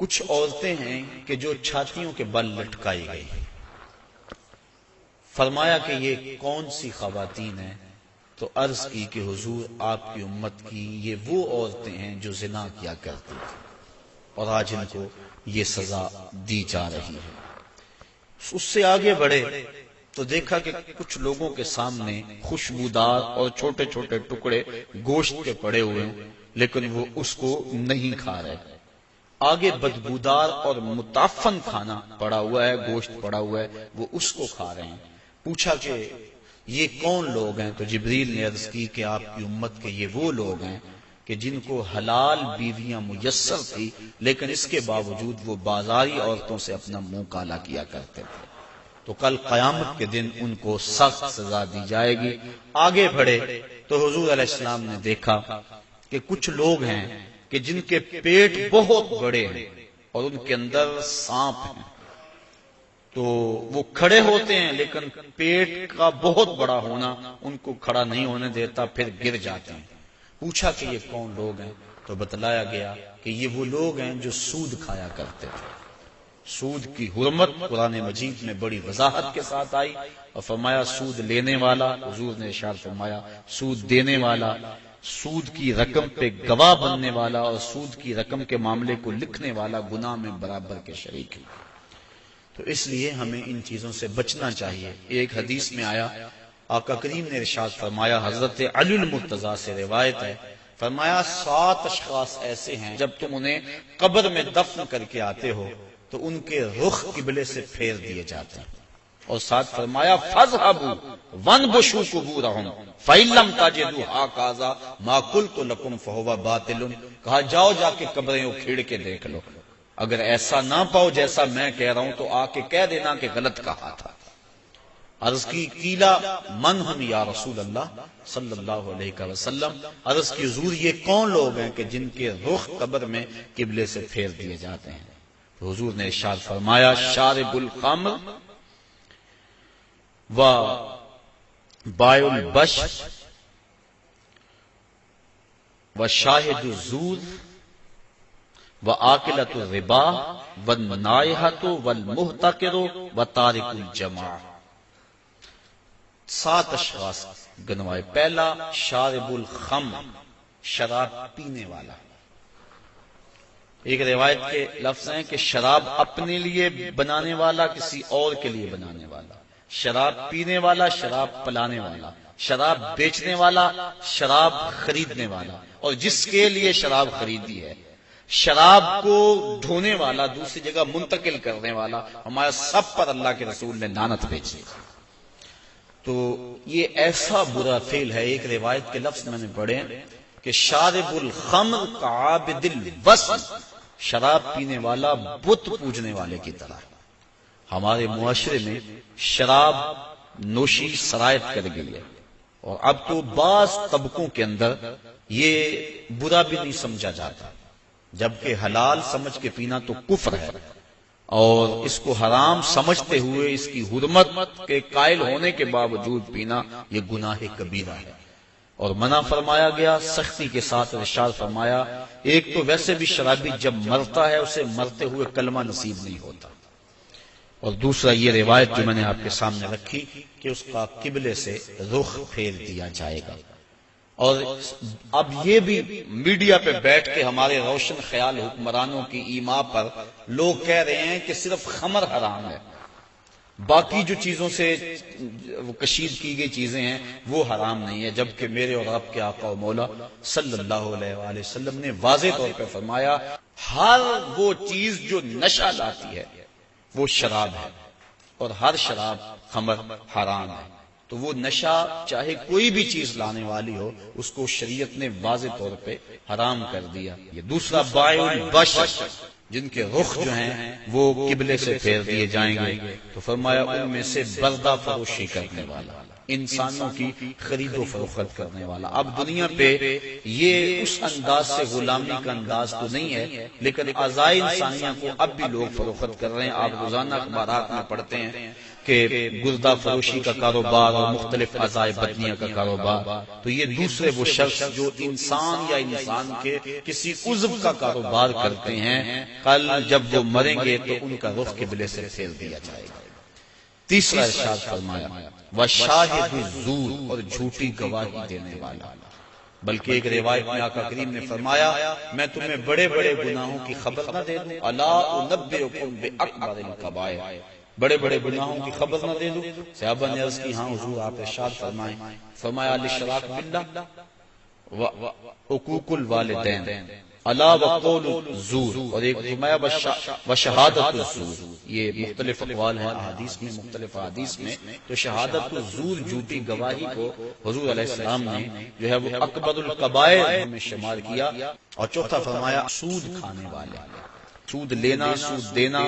S1: کچھ عورتیں ہیں کہ جو چھاتیوں کے بل لٹکائی گئی۔ فرمایا کہ یہ کون سی خواتین ہیں؟ تو عرض کی کہ حضور آپ کی امت کی یہ وہ عورتیں ہیں جو زنا کیا کرتی تھیں اور آج ان کو یہ سزا دی جا رہی ہے۔ اس سے آگے بڑھے تو دیکھا کہ کچھ لوگوں کے سامنے خوشبودار اور چھوٹے چھوٹے ٹکڑے گوشت کے پڑے ہوئے ہیں لیکن وہ اس کو نہیں کھا رہے۔ آگے بدبودار اور متعفن کھانا پڑا ہوا ہے، گوشت پڑا ہوا ہے، وہ اس کو کھا رہے ہیں۔ پوچھا کہ یہ کون لوگ ہیں؟ تو جبریل نے عرض کی کہ آپ کی امت کے یہ وہ لوگ ہیں کہ جن کو حلال بیویاں میسر تھی لیکن اس کے باوجود وہ بازاری عورتوں سے اپنا منہ کالا کیا کرتے تھے، تو کل قیامت کے دن ان کو سخت سزا دی جائے گی۔ آگے بڑھے تو حضور علیہ السلام نے دیکھا کہ کچھ لوگ ہیں کہ کہ جن کے پیٹ بہت بڑے ہیں اور ان کے اندر سانپ ہیں، تو وہ کھڑے ہوتے ہیں لیکن پیٹ کا بہت بڑا ہونا ان کو کھڑا نہیں ہونے دیتا، پھر گر جاتے ہیں۔ پوچھا کہ یہ کون لوگ ہیں؟ تو بتلایا گیا کہ یہ وہ لوگ ہیں جو سود کھایا کرتے تھے۔ سود کی حرمت قرآن مجید میں بڑی وضاحت کے ساتھ آئی اور فرمایا سود لینے والا، حضور نے ارشاد فرمایا سود دینے والا، سود کی رقم پہ گواہ بننے والا اور سود کی رقم کے معاملے کو لکھنے والا گناہ میں برابر کے شریک ہے۔ تو اس لیے ہمیں ان چیزوں سے بچنا چاہیے۔ ایک حدیث میں آیا، آقا کریم نے ارشاد فرمایا، حضرت علی المرتضیٰ سے روایت ہے، فرمایا 7 اشخاص ایسے ہیں جب تم انہیں قبر میں دفن کر کے آتے ہو تو ان کے رخ قبلے سے پھیر دیے جاتے ہیں، اور ساتھ فرمایا فَاذْهَبُوا وَانْبُشُوا قُبُورَهُمْ فَإِن لَّمْ تَجِدُوا هَٰكَذَا مَا قُلْتُ لَكُمْ فَهُوَ باطل، کہا جاؤ جا کے قبریں اکھیڑ کے دیکھ لو، اگر ایسا نہ پاؤ جیسا میں کہہ رہا ہوں تو آ کے کہہ دینا کہ غلط کہا تھا۔ عرض کی قیلا من ہم یا رسول اللہ صلی اللہ علیہ وسلم، عرض کی حضور یہ کون لوگ ہیں کہ جن کے رخ قبر میں قبلے سے پھیر دیے جاتے ہیں؟ تو حضور نے ارشاد فرمایا شارب الخمر و بائع البش و شاہد الزور و آکلۃ الربا والنائحۃ والمحتکر و تارک الجماع۔ 7 اشخاص گنوائے۔ پہلا شارب الخمر، شراب پینے والا۔ ایک روایت کے لفظ ہیں کہ شراب اپنے لیے بنانے والا، کسی اور کے لیے بنانے والا، شراب پینے والا، شراب پلانے والا، شراب بیچنے والا، شراب خریدنے والا، اور جس کے لیے شراب خریدی ہے، شراب کو ڈھونے والا، دوسری جگہ منتقل کرنے والا، ہمارا سب پر اللہ کے رسول نے لعنت بھیجی۔ تو یہ ایسا برا فعل ہے۔ ایک روایت کے لفظ میں نے پڑھے کہ شارب الخمر کعابد الوثن، شراب پینے والا بت پوجنے والے کی طرح۔ ہمارے معاشرے میں شراب نوشی سرایت کر گئی ہے، اور اب تو بعض طبقوں کے اندر یہ برا بھی نہیں سمجھا جاتا، جبکہ حلال سمجھ کے پینا تو کفر ہے، اور اس کو حرام سمجھتے ہوئے اس کی حرمت کے قائل ہونے کے باوجود پینا یہ گناہ کبیرہ ہے، اور منع فرمایا گیا سختی کے ساتھ۔ ارشاد فرمایا ایک تو ویسے بھی شرابی جب مرتا ہے اسے مرتے ہوئے کلمہ نصیب نہیں ہوتا، اور دوسرا یہ روایت جو میں نے آپ کے سامنے رکھی کہ اس کا قبلے سے رخ پھیر دیا جائے گا۔ اور اب یہ بھی میڈیا پہ بیٹھ کے ہمارے روشن خیال حکمرانوں کی ایما پر لوگ کہہ رہے ہیں کہ صرف خمر حرام ہے، باقی جو چیزوں سے کشید کی گئی چیزیں ہیں وہ حرام نہیں ہے، جبکہ میرے اور آپ کے آقا و مولا صلی اللہ علیہ وآلہ وسلم نے واضح طور پہ فرمایا ہر وہ چیز جو نشہ لاتی ہے وہ شراب ہے، اور ہر شراب خمر حرام ہے۔ تو وہ نشہ چاہے کوئی بھی چیز لانے والی ہو اس کو شریعت نے واضح طور پہ حرام کر دیا۔ یہ دوسرا بائع البش، جن کے رخ جو ہیں وہ قبلے سے پھیر دیے جائیں گے، تو فرمایا ان میں سے بردہ فروشی کرنے والا، انسانوں کی خرید و فروخت کرنے والا۔ اب دنیا پہ یہ اس انداز سے غلامی کا انداز تو نہیں ہے، لیکن اعضائے انسانیہ کو اب بھی لوگ فروخت کر رہے ہیں۔ آپ روزانہ اخبارات میں پڑھتے ہیں کہ گردہ فروشی کا کاروبار اور مختلف اعضائے بدنیہ کا کاروبار۔ تو یہ دوسرے وہ شخص جو انسان یا انسان کے کسی عضو کا کاروبار کرتے ہیں، کل جب وہ مریں گے تو ان کا رخ قبلے سے پھیر دیا جائے گا۔ تیسرا ارشاد فرمایا وشاہد الزور، اور جھوٹی گواہی دینے والا۔ بلکہ ایک روایت میں آقا کریم نے فرمایا میں تمہیں بڑے بڑے گناہوں کی خبر نہ دے دوں؟ الا انبئکم باکبر الکبائر، بڑے بڑے گناہوں کی خبر نہ دے دوں؟ صحابہ نے عرض کی ہاں حضور آپ ارشاد فرمائیں۔ فرمایا الاشراک باللہ وعقوق الوالدین الا وقول الزور، اور ایک فرمایا وشہادت الزور۔ یہ مختلف اقوال ہیں حدیث میں، مختلف حدیث میں، تو شہادت الزور جھوٹی گواہی کو حضور علیہ السلام نے جو ہے وہ اکبر الکبائر میں شمار کیا۔ اور چوتھا فرمایا سود کھانے والے، سود لینا، سود دینا،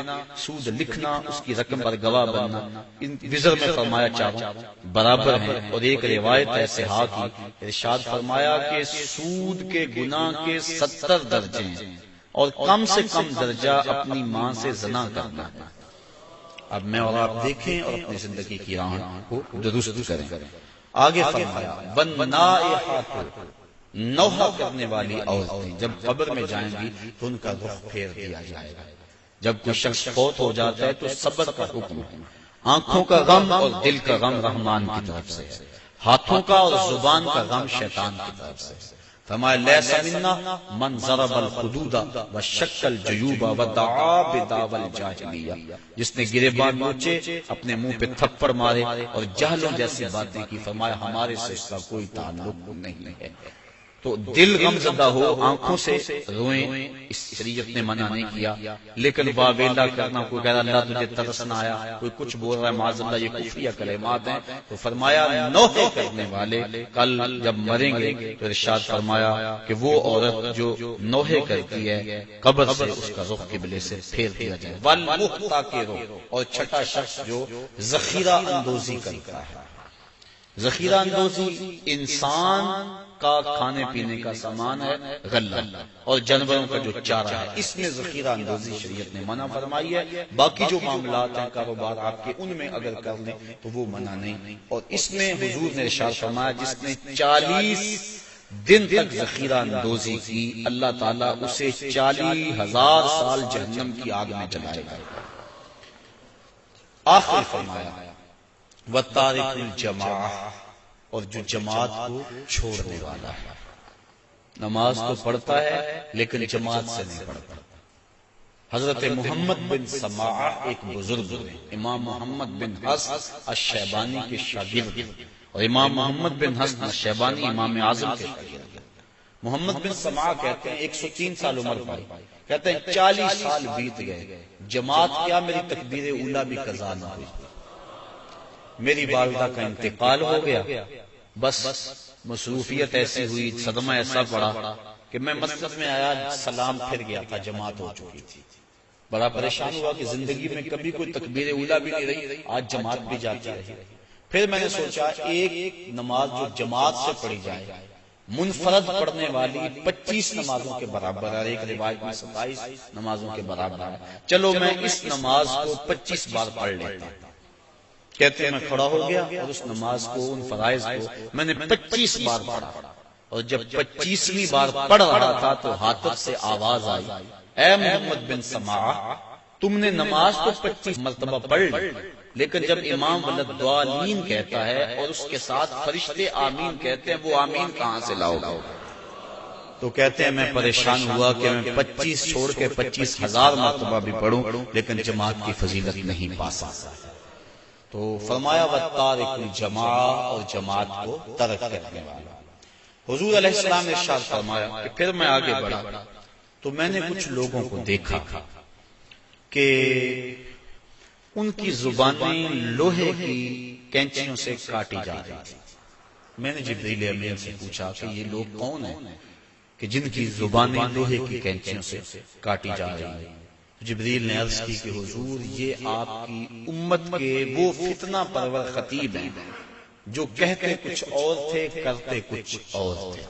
S1: سود لکھنا، اس کی رقم پر گواہ بننا، ان وزر میں فرمایا چاروں برابر ہیں۔ اور ایک روایت ہے صحاح کی، ارشاد فرمایا کہ سود کے گناہ کے 70 درجے ہیں اور کم سے کم درجہ اپنی ماں سے زنا کرنا ہے۔ اب میں اور آپ دیکھیں اور اپنی زندگی کی راہ کو درست کریں۔ آگے فرمایا وَالنَّائِحَاتُ، نوحہ کرنے والی عورتیں جب قبر میں جائیں گی تو ان کا رخ پھیر دیا جائے گا۔ جب کوئی شخص فوت ہو جاتا ہے تو صبر کا حکم ہے۔ آنکھوں کا غم اور دل کا غم رحمان کی طرف سے ہے، ہاتھوں کا اور زبان کا غم شیطان کی طرف سے ہے۔ فرمایا لیس منا من ضرب الخدود وشق الجیوب ودعا بدعوی الجاہلیہ، جس نے گریبان نوچے، اپنے منہ پہ تھپڑ مارے اور جہلوں جیسی باتیں کی، فرمایا ہمارے سے اس کا کوئی تعلق نہیں ہے۔ تو دل غم زدہ ہو، آنکھوں سے روئیں، اس شریعت نے منع نہیں کیا، لیکن واویلا کرنا، کوئی کہہ رہا اللہ تجھے ترس نہ آیا، کوئی کچھ بول رہا ہے معاذ اللہ، یہ کفریہ کلمات ہیں۔ تو فرمایا نوحے کرنے والے کل جب مریں گے تو ارشاد فرمایا کہ وہ عورت جو نوحے کرتی ہے قبر سے اس کا رخ قبلے سے پھیر دیا جائے۔ والمحتکر، اور چھٹا شخص جو ذخیرہ اندوزی کرتا ہے۔ ذخیرہ اندوزی انسان کا کھانے پینے کا سامان ہے، غلہ، اور جانوروں کا جو چارہ ہے، اس میں ذخیرہ اندوزی شریعت نے منع فرمائی ہے۔ باقی جو معاملات ہیں کاروبار آپ کے، ان میں اگر کر لیں تو وہ منع نہیں۔ اور اس میں حضور نے ارشاد فرمایا جس نے 40 دن تک ذخیرہ اندوزی کی، اللہ تعالیٰ اسے 40,000 سال جہنم کی آگ میں جلائے گا۔ آخر فرمایا وَتَارِكُ الْجَمَاعَةِ، اور جو جماعت کو چھوڑنے والا ہے، نماز تو پڑھتا ہے لیکن جماعت سے نہیں پڑھتا۔ حضرت محمد بن سماعہ ایک بزرگ ہیں، امام محمد بن حسن الشیبانی کے شاگرد، اور امام محمد بن حسن الشیبانی امام اعظم کے شاگرد۔ محمد بن سماعہ کہتے ہیں 103 سال عمر پائی، کہتے ہیں 40 سال بیت گئے، جماعت کیا میری تکبیر اولیٰ بھی قضا نہ ہوئی۔ میری والدہ کا انتقال ہو گیا، بس مصروفیت ایسی ہوئی، صدمہ ایسا پڑا کہ میں مسجد میں آیا، سلام پھر گیا تھا، جماعت ہو چکی تھی۔ بڑا پریشان ہوا کہ زندگی میں کبھی کوئی تکبیر اولیٰ بھی نہیں رہی، آج جماعت بھی جاتی رہی۔ پھر میں نے سوچا ایک نماز جو جماعت سے پڑھی جائے، منفرد پڑھنے والی 25 نمازوں کے برابر ہے، ایک روایت میں 27 نمازوں کے برابر ہے، چلو میں اس نماز کو 25 بار پڑھ لیتا ہوں۔ کہتے ہیں میں کھڑا ہو گیا اور اس نماز کو، ان فرائض کو میں نے 25 بار پڑھا، اور جب 25ویں بار پڑھ رہا تھا تو ہاتف سے آواز آئی، اے محمد بن سماعہ تم نے نماز تو 25 مرتبہ پڑھ لی، لیکن جب امام ولدالضالین کہتا ہے اور اس کے ساتھ فرشتے آمین کہتے ہیں، وہ آمین کہاں سے لاؤ گے؟ تو کہتے ہیں میں پریشان ہوا کہ میں 25 چھوڑ کے 25,000 مرتبہ بھی پڑھوں لیکن جماعت کی فضیلت نہیں پا سکتا۔ تو فرمایا وَتَارِكُ الْجَمَاعَةِ، اور جماعت کو ترک کرنے والا۔ حضور علیہ السلام نے ارشاد فرمایا کہ پھر میں آگے بڑھا تو میں نے کچھ لوگوں کو دیکھا کہ ان کی زبانیں لوہے کی کینچیوں سے کاٹی جا رہی تھی۔ میں نے جبریل امین سے پوچھا کہ یہ لوگ کون ہیں کہ جن کی زبانیں لوہے کی کینچیوں سے کاٹی جا رہی ہیں؟ جبریل نے عرض کی کہ حضور یہ آپ کی امت کے وہ فتنہ پرور خطیب ہیں جو کہتے کچھ اور تھے کرتے کچھ اور تھے۔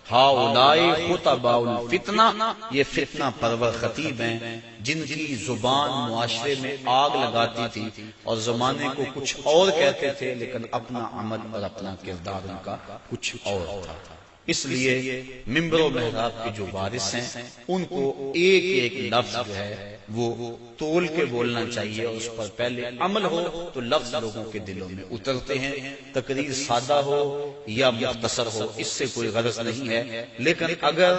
S1: ہاؤلائی خطباء الفتنہ، یہ فتنہ پرور خطیب ہیں جن کی زبان معاشرے میں آگ لگاتی تھی اور زمانے کو کچھ اور کہتے تھے لیکن اپنا عمل اور اپنا کردار ان کا کچھ اور تھا۔ اس لیے ممبر و محراب کے جو وارث ہیں ان کو ایک ایک لفظ جو ہے وہ تول کے بولنا چاہیے، اور اس پر پہلے عمل ہو تو لفظ لوگوں کے دلوں میں اترتے ہیں۔ تقریر سادہ ہو یا مختصر ہو اس سے کوئی غرض نہیں ہے، لیکن اگر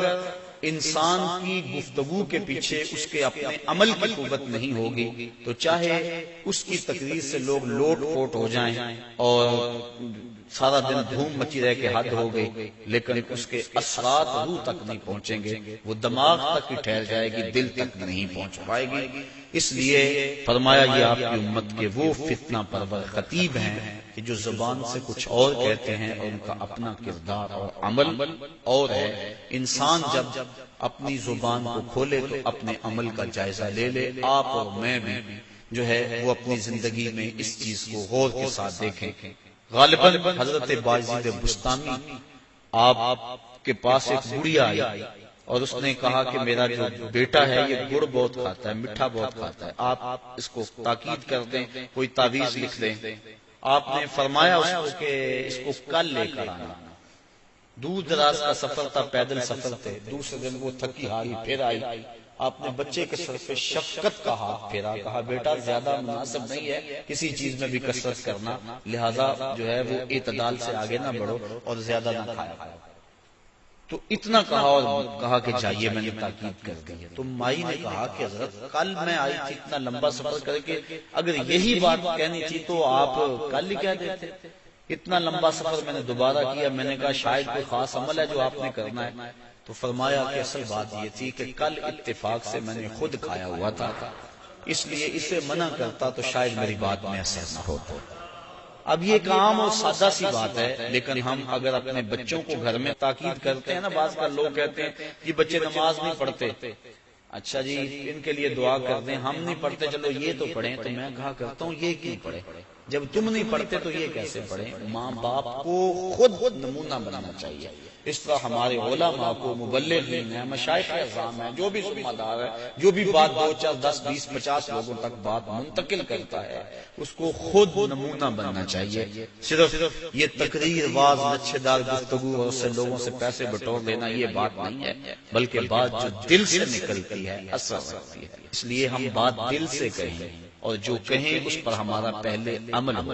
S1: انسان کی گفتگو کے پیچھے اس کے اپنے عمل کی قوت نہیں ہوگی تو چاہے اس کی تقریر سے لوگ لوٹ پوٹ ہو جائیں اور سارا دن دھوم مچی رہ کے حد ہو گئی، لیکن اس کے اثرات روح تک نہیں پہنچیں گے، وہ دماغ تک ہی ٹھہر جائے گی، دل تک نہیں پہنچ پائے گی۔ اس لیے فرمایا یہ آپ کی امت کے وہ فتنہ پرور خطیب ہیں کہ جو زبان سے کچھ اور کہتے ہیں اور ان کا اپنا کردار اور عمل اور ہے۔ انسان جب اپنی زبان کو کھولے تو اپنے عمل کا جائزہ لے لے۔ آپ اور میں بھی جو ہے وہ اپنی زندگی میں اس چیز کو غور کے ساتھ دیکھیں۔ غالباً حضرت باجید بستامی آپ کے پاس ایک بڑھیا آئی اور اس نے کہا کہ میرا جو بیٹا ہے یہ گڑ بہت کھاتا ہے، میٹھا بہت کھاتا ہے، آپ اس کو تاکید کر دیں، کوئی تعویذ لکھ دیں۔ آپ نے فرمایا اس کو کہ اس کو کل لے کر آنا۔ دور دراز کا سفر تھا، پیدل سفر تھے، دوسرے دن وہ تھکی ہاری پھر آئی۔ آپ نے بچے کے سر پہ شفقت کا ہاتھ پھیرا، کہا بیٹا زیادہ مناسب نہیں ہے کسی چیز میں بھی کثرت کرنا، لہذا جو ہے وہ اعتدال سے آگے نہ بڑھو اور زیادہ نہ کھایا۔ تو اتنا کہا اور کہا کہ جائیے، میں نے تاکید کر دی ہے۔ تو مائی نے کہا کہ حضرت کل میں آئی تھی اتنا لمبا سفر کر کے، اگر یہی بات کہنی تھی تو آپ کل ہی کہہ دیتے، اتنا لمبا سفر میں نے دوبارہ کیا۔ میں نے کہا شاید کوئی خاص عمل ہے جو آپ نے کرنا ہے۔ تو فرمایا کہ اصل بات یہ تھی کہ کل اتفاق سے میں نے خود کھایا ہوا تھا، اس لیے اسے منع کرتا تو شاید میری بات میں اثر نہ ہوتا۔ اب یہ ایک عام اور سادہ سی بات ہے، لیکن ہم اگر اپنے بچوں کو گھر میں تاکید کرتے ہیں نا، بعض کا لوگ کہتے ہیں یہ بچے نماز نہیں پڑھتے، اچھا جی ان کے لیے دعا کر دیں، ہم نہیں پڑھتے چلو یہ تو پڑھیں۔ تو میں کہا کرتا ہوں یہ کیوں پڑھے؟ جب تم نہیں پڑھتے تو یہ کیسے پڑھیں؟ ماں باپ کو خود نمونہ بنانا چاہیے۔ اس طرح ہمارے علماء کو، مبلغین ہیں، مشائخ اعظام ہیں، جو بھی ذمہ دار ہے، جو بھی بات 2 4 10 20 50 لوگوں تک بات منتقل کرتا ہے، اس کو خود نمونہ بننا چاہیے۔ صرف یہ تقریر، واز، لچھے دار گفتگو اور اس سے لوگوں سے پیسے بٹور لینا یہ بات نہیں ہے، بلکہ بات جو دل سے نکلتی ہے اثر رکھتی ہے۔ اس لیے ہم بات دل سے کہیں اور جو کہیں اس پر ہمارا پہلے عمل ہو۔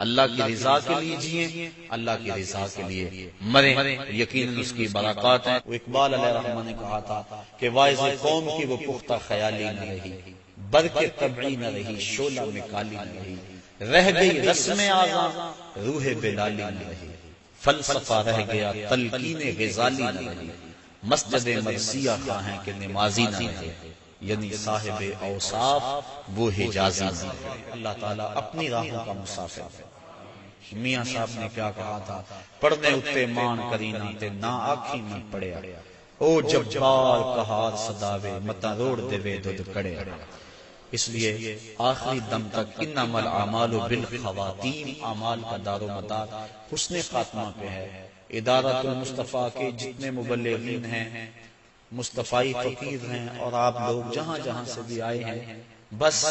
S1: اللہ کی رضا کے لیے جئیں، اللہ کی رضا کے لیے مریں، یقیناً اس کی برکات ہیں۔ وہ اقبال علیہ رحمہ نے کہا تھا کہ واعظ قوم کی وہ پختہ خیالی نہ رہی، برق طبعی نہ رہی، شعلہ میں کالی نہ رہی، رہ گئی رسم اعظم، روح بلالی نہ رہی، فلسفہ رہ گیا تلقین غزالی نہ رہی، مسجد مرثیہ خواہیں کہ نمازی نہ رہے، یعنی صاحب اوصاف وہ حجازی نہ رہے۔ اللہ تعالیٰ اپنی راہوں کا مسافر ہے۔ میاں صاحب نے کیا کہا تھا؟ پڑھنے اتے مان کرینا تے نہ آکھی میں پڑیا، او جبار کہار صداوے متا روڑ دے وے دودھ کڑے۔ اس لیے آخری دم تک انما الاعمال بالخواتیم، اعمال کا دار و مدار حسن خاتمہ پہ ہے۔ ادارۃ المصطفیٰ کے جتنے مبلغین ہیں، مصطفی فقیر ہیں، اور آپ لوگ جہاں جہاں سے بھی آئے ہیں، بس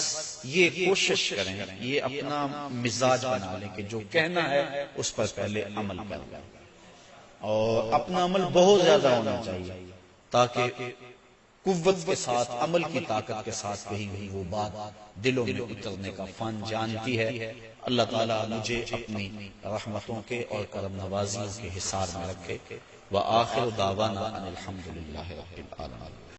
S1: یہ کوشش کریں، یہ اپنا مزاج بنا لیں کہ جو کہنا ہے اس پر پہلے عمل کریں، اور اپنا عمل بہت زیادہ ہونا چاہیے تاکہ قوت کے ساتھ، عمل کی طاقت کے ساتھ کہیں بھی وہ بات دلوں میں اترنے کا فن جانتی ہے۔ اللہ تعالیٰ مجھے اپنی رحمتوں کے اور کرم نوازیوں کے حصار میں رکھے۔ وآخر دعوانا ان الحمدللہ رب العالمین۔